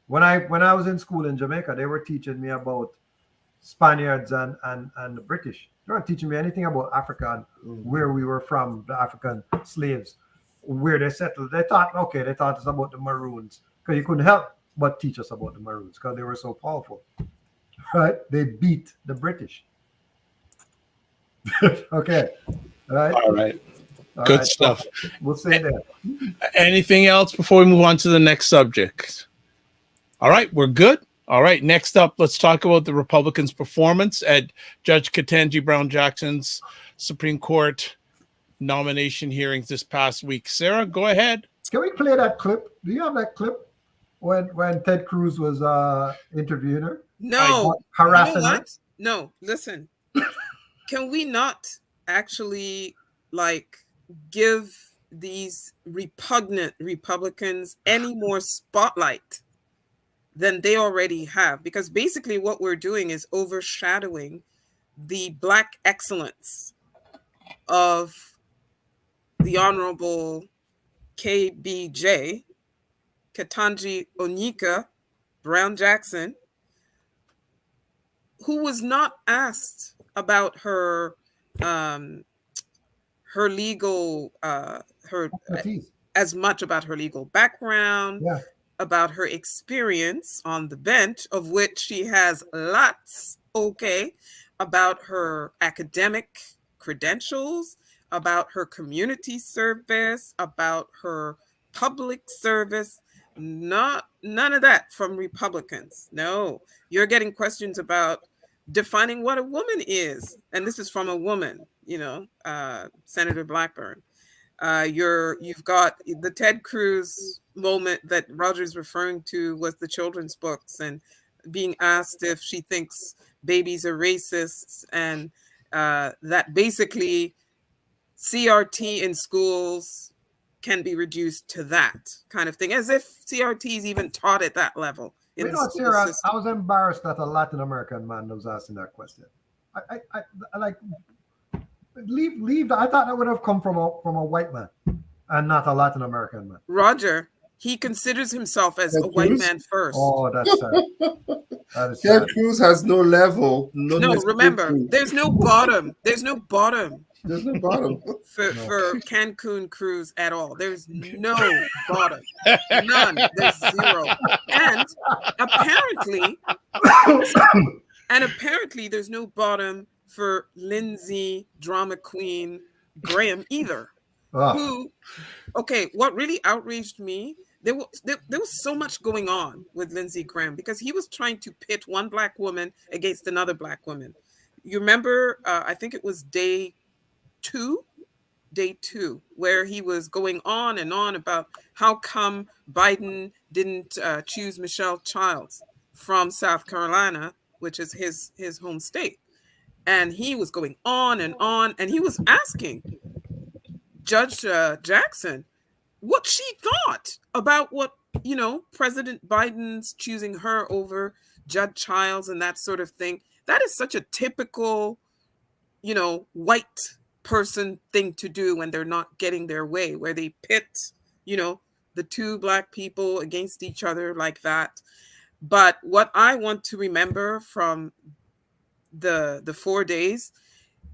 When I was in school in Jamaica, they were teaching me about Spaniards and the British. They weren't teaching me anything about Africa and where we were from, the African slaves, where they settled. They taught us about the Maroons, because you couldn't help but teach us about the Maroons because they were so powerful. Right? They beat the British. Okay. Right. All right. Good right. stuff. So we'll say that. Anything else before we move on to the next subject? All right, we're good. All right, next up, let's talk about the Republicans' performance at Judge Ketanji Brown Jackson's Supreme Court nomination hearings this past week. Sarah, go ahead. Can we play that clip? Do you have that clip when Ted Cruz was interviewing her? No. Harassing You know her? what? No, listen. Can we not actually give these repugnant Republicans any more spotlight than they already have? Because basically what we're doing is overshadowing the Black excellence of the Honorable KBJ, Ketanji Onyeka Brown Jackson, who was not asked about her legal as much about her legal background, about her experience on the bench, of which she has lots, about her academic credentials, about her community service, about her public service. None of that from Republicans. No, you're getting questions about defining what a woman is, and this is from a woman, Senator Blackburn. You've got the Ted Cruz moment that Roger's referring to was the children's books and being asked if she thinks babies are racists, and that basically CRT in schools can be reduced to that kind of thing, as if CRT is even taught at that level. Sarah, I was embarrassed that a Latin American man was asking that question. I like leave. I thought that would have come from a white man and not a Latin American man. Roger, he considers himself as a white man first. Oh, that's sad. Ted Cruz has no level. No, remember, there's no bottom. There's no bottom. There's no bottom for Cancun Cruz at all. There's no bottom. None. There's zero. And apparently there's no bottom for Lindsey drama queen Graham either. What really outraged me, there was so much going on with Lindsey Graham because he was trying to pit one Black woman against another Black woman. You remember, I think it was day two, where he was going on and on about how come Biden didn't choose Michelle Childs from South Carolina, which is his home state. And he was going on, and he was asking Judge Jackson what she thought about what, President Biden's choosing her over Judge Childs and that sort of thing. That is such a typical, white person thing to do when they're not getting their way, where they pit, the two Black people against each other like that. But what I want to remember from the 4 days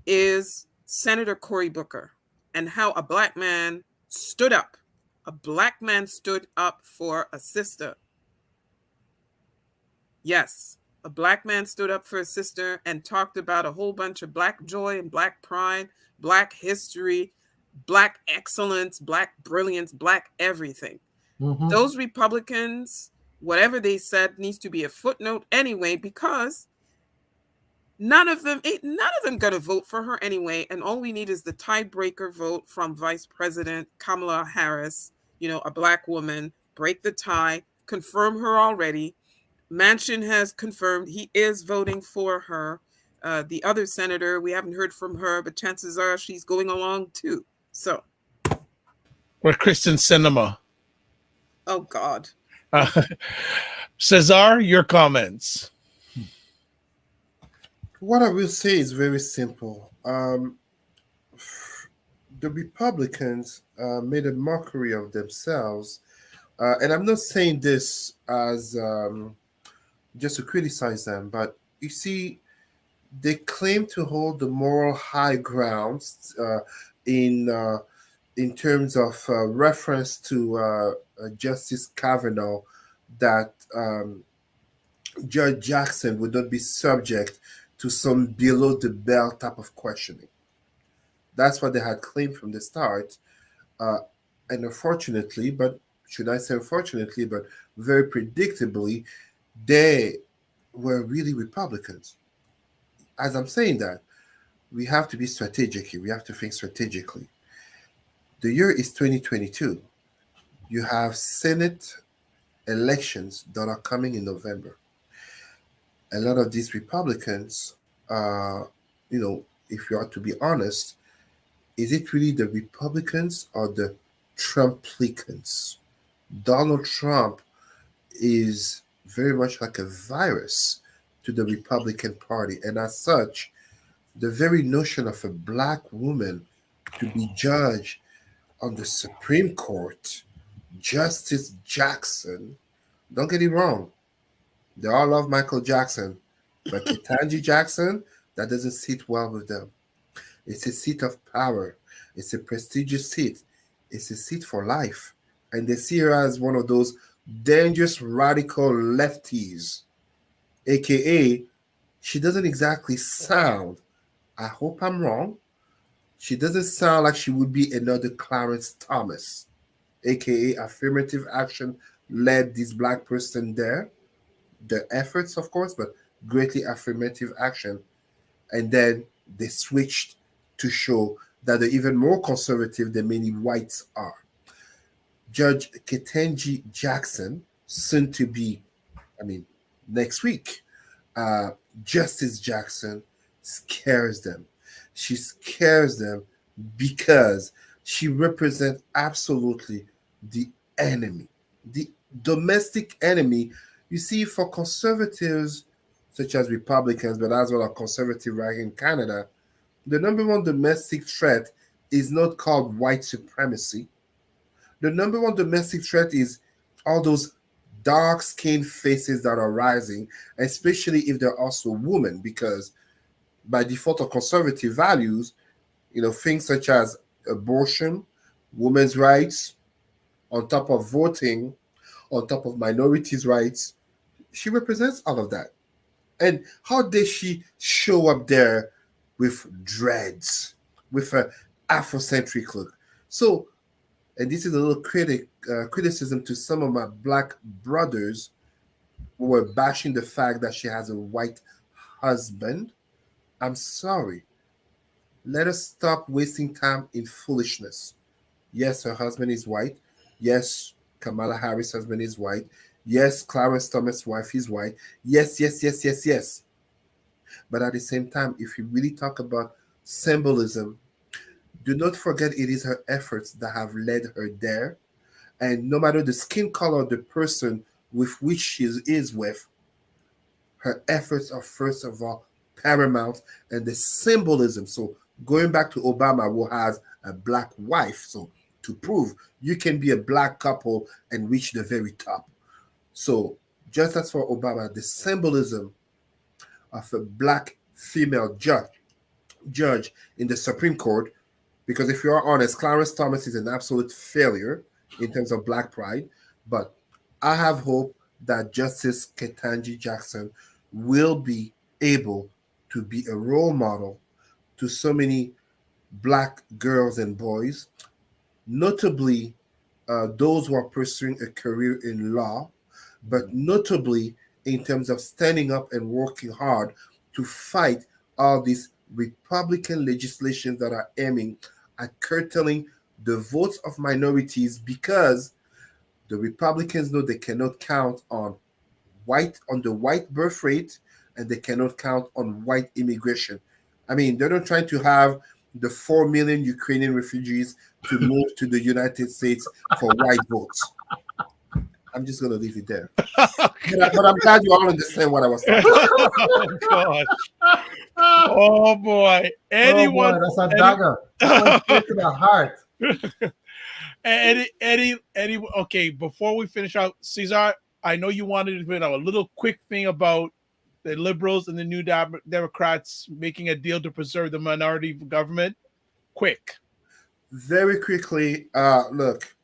is Senator Cory Booker and how a Black man stood up. A Black man stood up for a sister. Yes, a Black man stood up for a sister and talked about a whole bunch of Black joy and Black pride, Black history, Black excellence, Black brilliance, Black everything. Mm-hmm. Those Republicans, whatever they said, needs to be a footnote anyway, because none of them going to vote for her anyway. And all we need is the tiebreaker vote from Vice President Kamala Harris, a Black woman, break the tie, confirm her already. Manchin has confirmed he is voting for her. The other senator, we haven't heard from her, but chances are she's going along too. So, We're Christian cinema. Oh God. Cesar, your comments. What I will say is very simple. The Republicans made a mockery of themselves, and I'm not saying this as just to criticize them, but you see, they claim to hold the moral high grounds in in terms of reference to Justice Kavanaugh, that Judge Jackson would not be subject to some below the belt type of questioning. That's what they had claimed from the start. Uh, and unfortunately, but should I say unfortunately, but very predictably, they were really Republicans. As I'm saying that, we have to be strategic here. We have to think strategically. The year is 2022. You have Senate elections that are coming in November. A lot of these Republicans, if you are to be honest, is it really the Republicans or the Trumplicans? Donald Trump is very much like a virus to the Republican Party. And as such, the very notion of a black woman to be judged on the Supreme Court, Justice Jackson, don't get it wrong, they all love Michael Jackson, but Ketanji Jackson, that doesn't sit well with them. It's a seat of power. It's a prestigious seat. It's a seat for life. And they see her as one of those dangerous radical lefties, aka she doesn't exactly sound, I hope I'm wrong, she doesn't sound like she would be another Clarence Thomas, aka affirmative action led this black person there. The efforts, of course, but greatly affirmative action. And then they switched to show that they're even more conservative than many whites are. Judge Ketanji Jackson, soon to be, I mean, next week, uh, Justice Jackson scares them. She scares them because she represents absolutely the enemy, the domestic enemy. You see, for conservatives, such as Republicans, but as well as conservative right in Canada, the number one domestic threat is not called white supremacy. The number one domestic threat is all those dark skinned faces that are rising, especially if they're also women, because by default of conservative values, things such as abortion, women's rights, on top of voting, on top of minorities' rights, she represents all of that. And how did she show up there with dreads, with an Afrocentric look? So, and this is a little criticism to some of my black brothers who were bashing the fact that she has a white husband. I'm sorry. Let us stop wasting time in foolishness. Yes, her husband is white. Yes, Kamala Harris' husband is white. Yes, Clarence Thomas' wife is white. Yes, yes, yes, yes, yes. But at the same time, if you really talk about symbolism, do not forget it is her efforts that have led her there. And no matter the skin color of the person with which she is with, her efforts are first of all paramount, and the symbolism. So going back to Obama, who has a black wife, so to prove you can be a black couple and reach the very top. So just as for Obama, the symbolism of a black female judge in the Supreme Court, because if you are honest, Clarence Thomas is an absolute failure in terms of black pride. But I have hope that Justice Ketanji Jackson will be able to be a role model to so many black girls and boys, notably those who are pursuing a career in law, but notably in terms of standing up and working hard to fight all these Republican legislations that are aiming at curtailing the votes of minorities, because the Republicans know they cannot count on the white birth rate, and they cannot count on white immigration. I mean, they're not trying to have the 4 million Ukrainian refugees to move to the United States for white votes. I'm just going to leave it there. But I'm glad you all understand what I was talking about. Oh gosh. Oh boy. Anyone? Oh boy, that's a dagger. That went straight to the heart. Eddie. Okay, before we finish out, Cesar, I know you wanted to put out a little quick thing about the liberals and the New Democrats making a deal to preserve the minority government. Quick. Very quickly, look,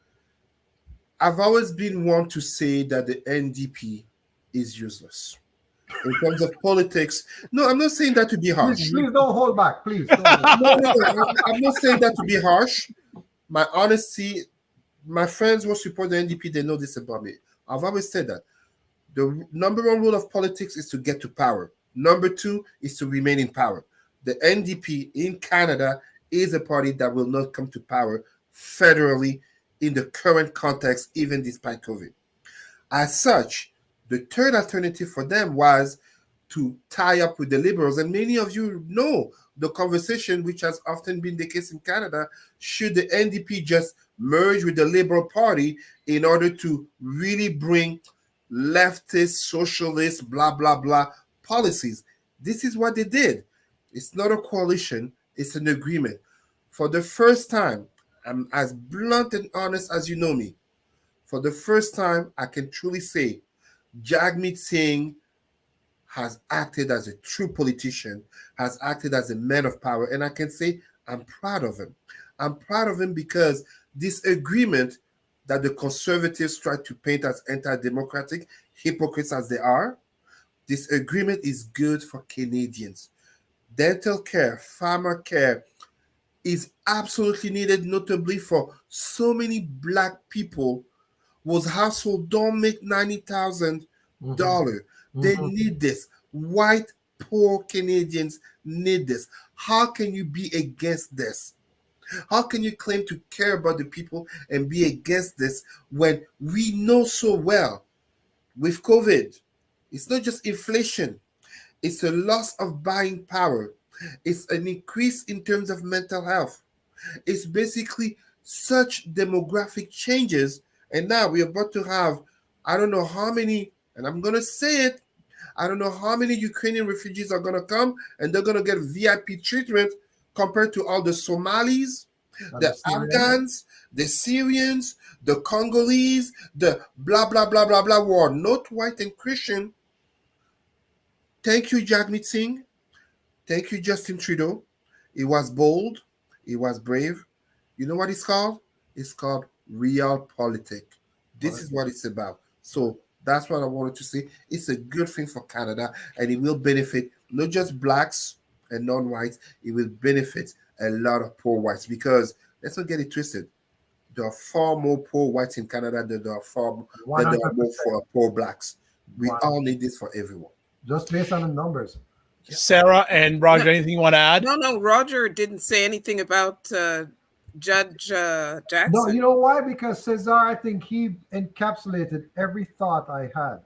I've always been one to say that the NDP is useless in terms of politics. No, I'm not saying that to be harsh. Please don't hold back, please. Don't hold back. No, I'm not saying that to be harsh. My honesty, my friends who support the NDP, they know this about me. I've always said that the number one rule of politics is to get to power. Number two is to remain in power. The NDP in Canada is a party that will not come to power federally in the current context, even despite COVID. As such, the third alternative for them was to tie up with the Liberals. And many of you know the conversation, which has often been the case in Canada, should the NDP just merge with the Liberal Party in order to really bring leftist, socialist, blah, blah, blah policies. This is what they did. It's not a coalition, it's an agreement. For the first time, I'm as blunt and honest as you know me. For the first time, I can truly say Jagmeet Singh has acted as a true politician, has acted as a man of power, and I can say I'm proud of him. I'm proud of him because this agreement that the conservatives try to paint as anti-democratic, hypocrites as they are, this agreement is good for Canadians. Dental care, pharma care is absolutely needed, notably for so many Black people whose household don't make $90,000. They need this. White, poor Canadians need this. How can you be against this? How can you claim to care about the people and be against this when we know so well with COVID, it's not just inflation, it's a loss of buying power. It's an increase in terms of mental health. It's basically such demographic changes. And now we're about to have, I don't know how many, and I'm going to say it, I don't know how many Ukrainian refugees are going to come and they're going to get VIP treatment compared to all the Somalis, the Afghans, the Syrians, the Congolese, the blah, blah, blah, blah, blah, who are not white and Christian. Thank you, Jagmeet Singh. Thank you, Justin Trudeau. It was bold. It was brave. You know what it's called? It's called realpolitik. This is what it's about. So that's what I wanted to say. It's a good thing for Canada, and it will benefit not just Blacks and non-whites. It will benefit a lot of poor whites because let's not get it twisted. There are far more poor whites in Canada than there are more for poor Blacks. We all need this for everyone. Just based on the numbers. Sarah and Roger, anything you want to add? No, Roger didn't say anything about Judge Jackson. No, you know why? Because Cesar, I think he encapsulated every thought I had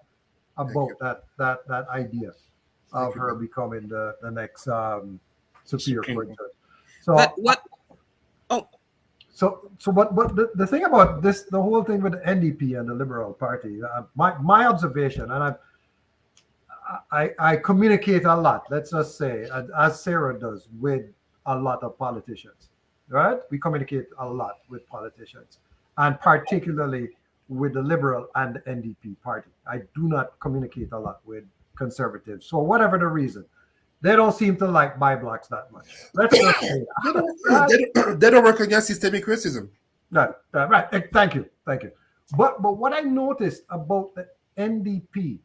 about that idea of her becoming the next Superior Court judge. So but what? Oh, so but the thing about this, the whole thing with the NDP and the Liberal Party, my observation, and I communicate a lot, let's just say, as Sarah does, with a lot of politicians, right? We communicate a lot with politicians, and particularly with the Liberal and the NDP party. I do not communicate a lot with conservatives. For whatever the reason, they don't seem to like buy blocks that much. Let's just say they don't recognize systemic racism. Right. Thank you. But what I noticed about the NDP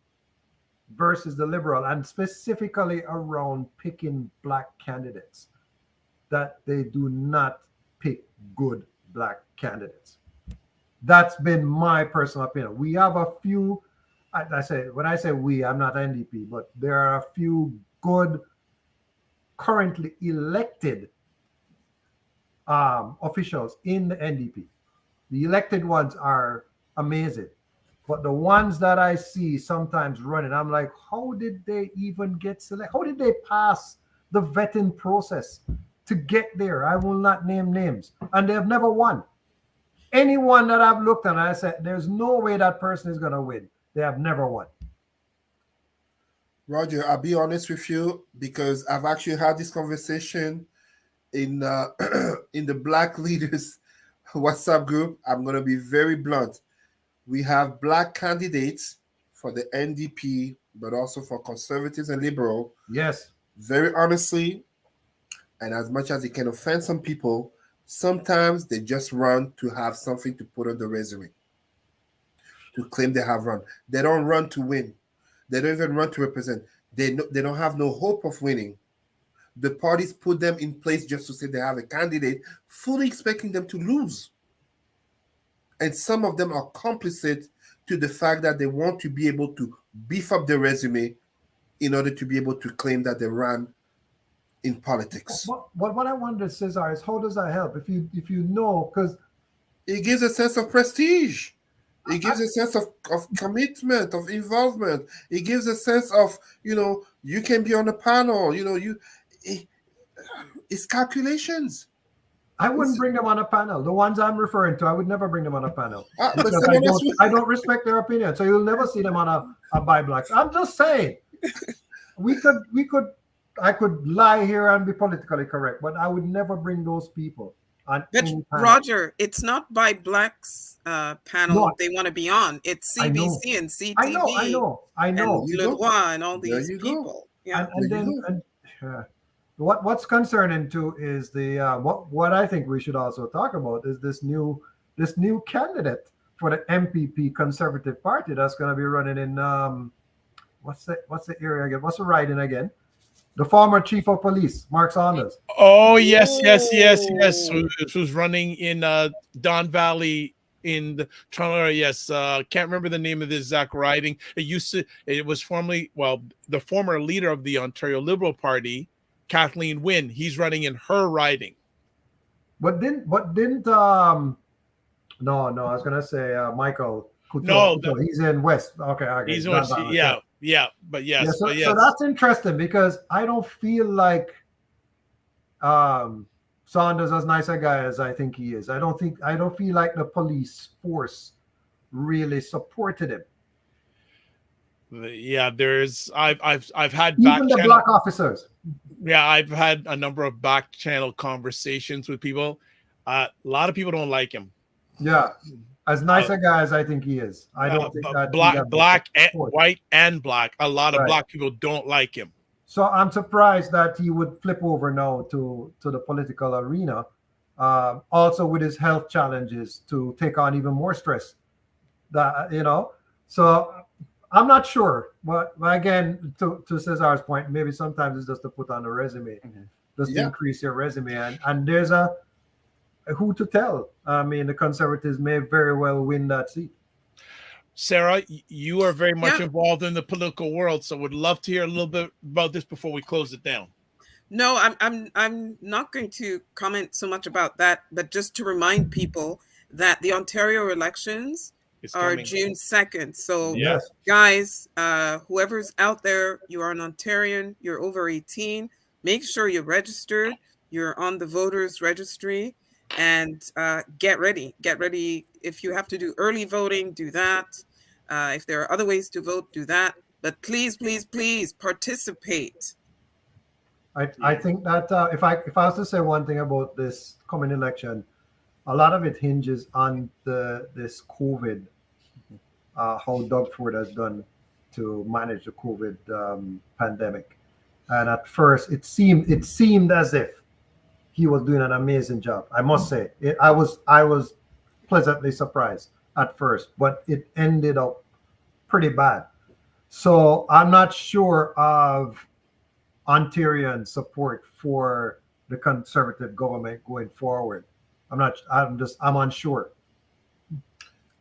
versus the Liberal, and specifically around picking Black candidates, that they do not pick good Black candidates. That's been my personal opinion. We have a few, when I say we, I'm not NDP, but there are a few good currently elected officials in the NDP. The elected ones are amazing. But the ones that I see sometimes running, I'm like, how did they even get selected? How did they pass the vetting process? to get there. I will not name names. And they have never won. Anyone that I've looked at, I said, there's no way that person is going to win. They have never won. Roger, I'll be honest with you because I've actually had this conversation in in the Black Leaders WhatsApp group. I'm going to be very blunt. We have black candidates for the NDP, but also for conservatives and liberal. Yes. Very honestly, and as much as it can offend some people, sometimes they just run to have something to put on the resume, to claim they have run. They don't run to win. They don't even run to represent. They don't have no hope of winning. The parties put them in place just to say they have a candidate, fully expecting them to lose. And some of them are complicit to the fact that they want to be able to beef up their resume in order to be able to claim that they ran in politics. But what I wonder, Cesar, is how does that help? If you know, because it gives a sense of prestige. It gives a sense of commitment, of involvement. It gives a sense of, you can be on a panel, it's calculations. I wouldn't bring them on a panel. The ones I'm referring to, I would never bring them on a panel. But I don't respect their opinion. So you'll never see them on a buy-black. I'm just saying, I could lie here and be politically correct, but I would never bring those people. But Roger, it's not by Black's panel they want to be on. It's CBC and CTV. I know. And Leroy and all these people. Yeah. And what's concerning too is the what I think we should also talk about is this new candidate for the MPP Conservative Party that's going to be running in what's the area again? What's the riding again? The former chief of police, Mark Saunders. Oh, yes. Who's running in Don Valley in the Toronto area. Yes. Can't remember the name of the exact riding. It was formerly, the former leader of the Ontario Liberal Party, Kathleen Wynne. He's running in her riding. But didn't no, I was going to say Michael Couture. No, he's in West. Okay. He's in West. Yeah, but yes. So that's interesting because I don't feel like Saunders as nice a guy as I think he is. I don't feel like the police force really supported him. Yeah, I've had even the black officers. Yeah, I've had a number of back channel conversations with people. A lot of people don't like him. Yeah. As nice a guy as I think he is. I don't think that black and white and black. A lot of black people don't like him. So I'm surprised that he would flip over now to the political arena. Also with his health challenges to take on even more stress. So I'm not sure. But again, to Cesar's point, maybe sometimes it's just to put on a resume, just to increase your resume. And there's who to tell? I mean, the Conservatives may very well win that seat. Sarah, you are very much involved in the political world, so would love to hear a little bit about this before we close it down. No, I'm not going to comment so much about that, but just to remind people that the Ontario elections are June 2nd. So guys, whoever's out there, you are an Ontarian, you're over 18, make sure you're registered, you're on the voters registry. And get ready. If you have to do early voting, do that. If there are other ways to vote, do that. But please participate. I think that if I was to say one thing about this coming election, a lot of it hinges on this COVID, how Doug Ford has done to manage the COVID pandemic. And at first, it seemed as if he was doing an amazing job. I must say, I was pleasantly surprised at first, but it ended up pretty bad. So I'm not sure of Ontarian support for the Conservative government going forward. I'm unsure.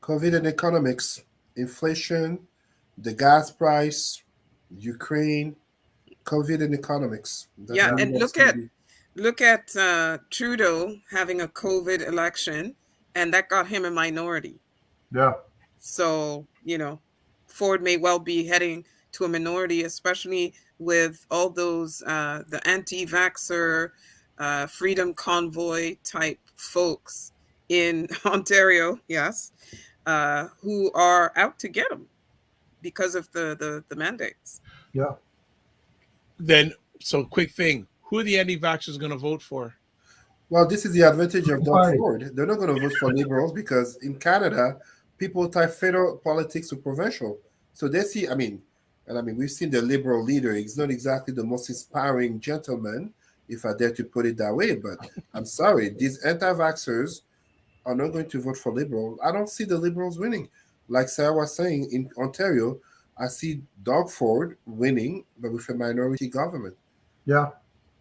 COVID and economics, inflation, the gas price, Ukraine, COVID and economics. And look at Trudeau having a COVID election, and that got him a minority. Yeah. So, Ford may well be heading to a minority, especially with all those, the anti-vaxxer freedom convoy type folks in Ontario, yes, who are out to get them because of the mandates. Yeah. Then, so quick thing: who are the anti-vaxxers going to vote for? Well, this is the advantage of Doug Party. Ford. They're not going to vote for liberals because in Canada, people tie federal politics to provincial. So they see, we've seen the liberal leader. He's not exactly the most inspiring gentleman, if I dare to put it that way. But I'm sorry, these anti-vaxxers are not going to vote for liberal. I don't see the liberals winning. Like Sarah was saying, in Ontario, I see Doug Ford winning, but with a minority government. Yeah.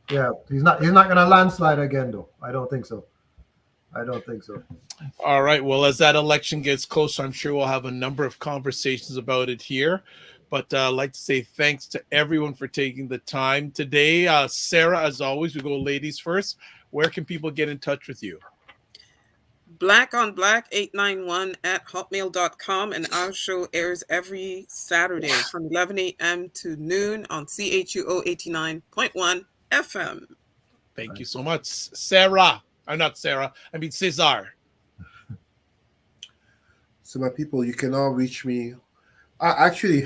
Yeah. He's not going to landslide again, though. I don't think so. All right. Well, as that election gets closer, I'm sure we'll have a number of conversations about it here. But I'd like to say thanks to everyone for taking the time today. Sarah, as always, we go ladies first. Where can people get in touch with you? Black on Black 891 at hotmail.com, and our show airs every Saturday from 11 a.m. to noon on CHUO 89.1 FM. Thank you so much, Sarah. Not Sarah. I mean Cesar. So my people, you can all reach me. Actually,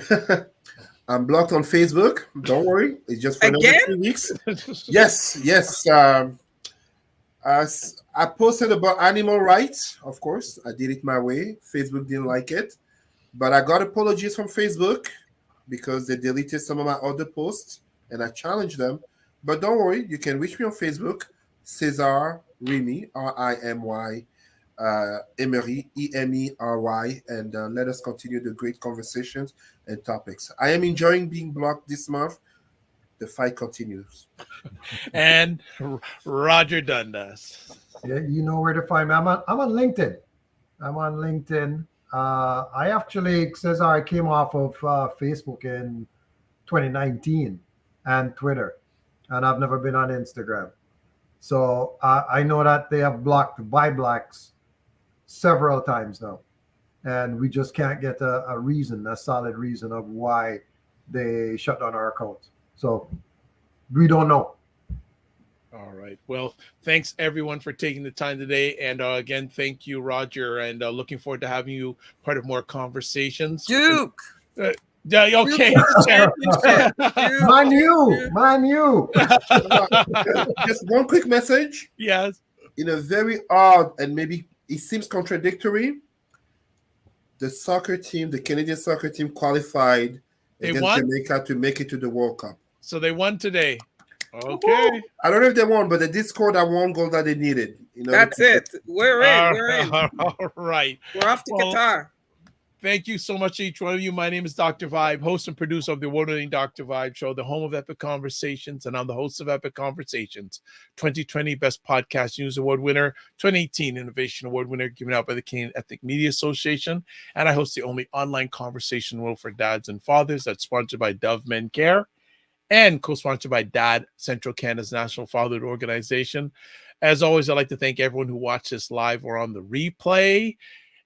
I'm blocked on Facebook. Don't worry, it's just for another 3 weeks. Yes. I posted about animal rights. Of course, I did it my way. Facebook didn't like it, but I got apologies from Facebook because they deleted some of my other posts, and I challenged them. But don't worry, you can reach me on Facebook, Cesar Remy, Rimy, Emery, Emery, and let us continue the great conversations and topics. I am enjoying being blocked this month. The fight continues. And Roger Dundas. Yeah, you know where to find me. I'm on LinkedIn. I actually, Cesar, I came off of Facebook in 2019 and Twitter, and I've never been on Instagram. So I know that they have blocked by blacks several times now, and we just can't get a solid reason of why they shut down our accounts. So we don't know. All right. Well, thanks everyone for taking the time today. And again, thank you, Roger. And looking forward to having you part of more conversations. Duke. Yeah, okay. Man, you. Just one quick message. Yes. In a very odd and maybe it seems contradictory, the soccer team, the Canadian soccer team, qualified against Jamaica to make it to the World Cup. So they won today. Okay. I don't know if they won, but they did score that one goal that they needed. That's it. We're in. All right. We're off to Qatar. Thank you so much, each one of you. My name is Dr. Vibe, host and producer of the award-winning Dr. Vibe Show, the home of Epic Conversations, and I'm the host of Epic Conversations, 2020 Best Podcast News Award winner, 2018 Innovation Award winner, given out by the Canadian Ethnic Media Association, and I host the only online conversation world for dads and fathers that's sponsored by Dove Men Care and co-sponsored by DAD, Central Canada's National Fatherhood Organization. As always, I'd like to thank everyone who watched this live or on the replay.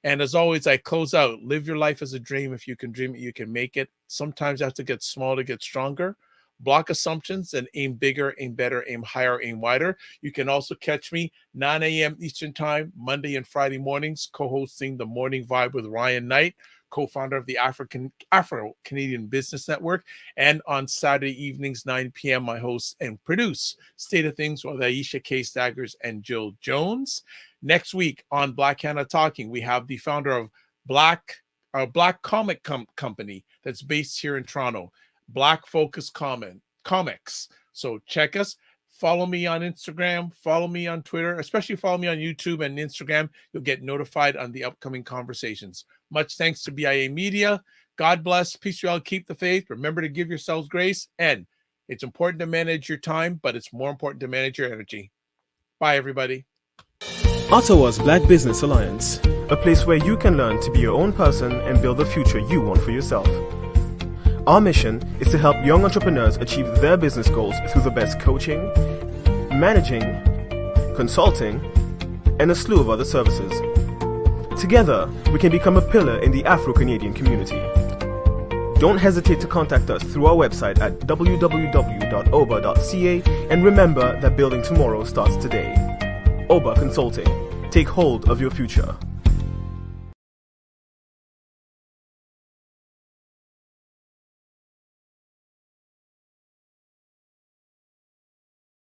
And as always, I close out, live your life as a dream. If you can dream it, you can make it. Sometimes you have to get small to get stronger. Block assumptions and aim bigger, aim better, aim higher, aim wider. You can also catch me 9 a.m. Eastern Time, Monday and Friday mornings, co-hosting The Morning Vibe with Ryan Knight, co-founder of the Afro-Canadian Business Network. And on Saturday evenings, 9 p.m., I host and produce State of Things with Aisha K. Staggers and Jill Jones. Next week on Black Hannah Talking, we have the founder of Black Comic Company that's based here in Toronto, Black Focus Comics. So check us. Follow me on Instagram. Follow me on Twitter. Especially follow me on YouTube and Instagram. You'll get notified on the upcoming conversations. Much thanks to BIA Media. God bless. Peace to all. Keep the faith. Remember to give yourselves grace. And it's important to manage your time, but it's more important to manage your energy. Bye, everybody. Ottawa's Black Business Alliance, a place where you can learn to be your own person and build the future you want for yourself. Our mission is to help young entrepreneurs achieve their business goals through the best coaching, managing, consulting, and a slew of other services. Together, we can become a pillar in the Afro-Canadian community. Don't hesitate to contact us through our website at www.oba.ca, and remember that building tomorrow starts today. OBA Consulting. Take hold of your future.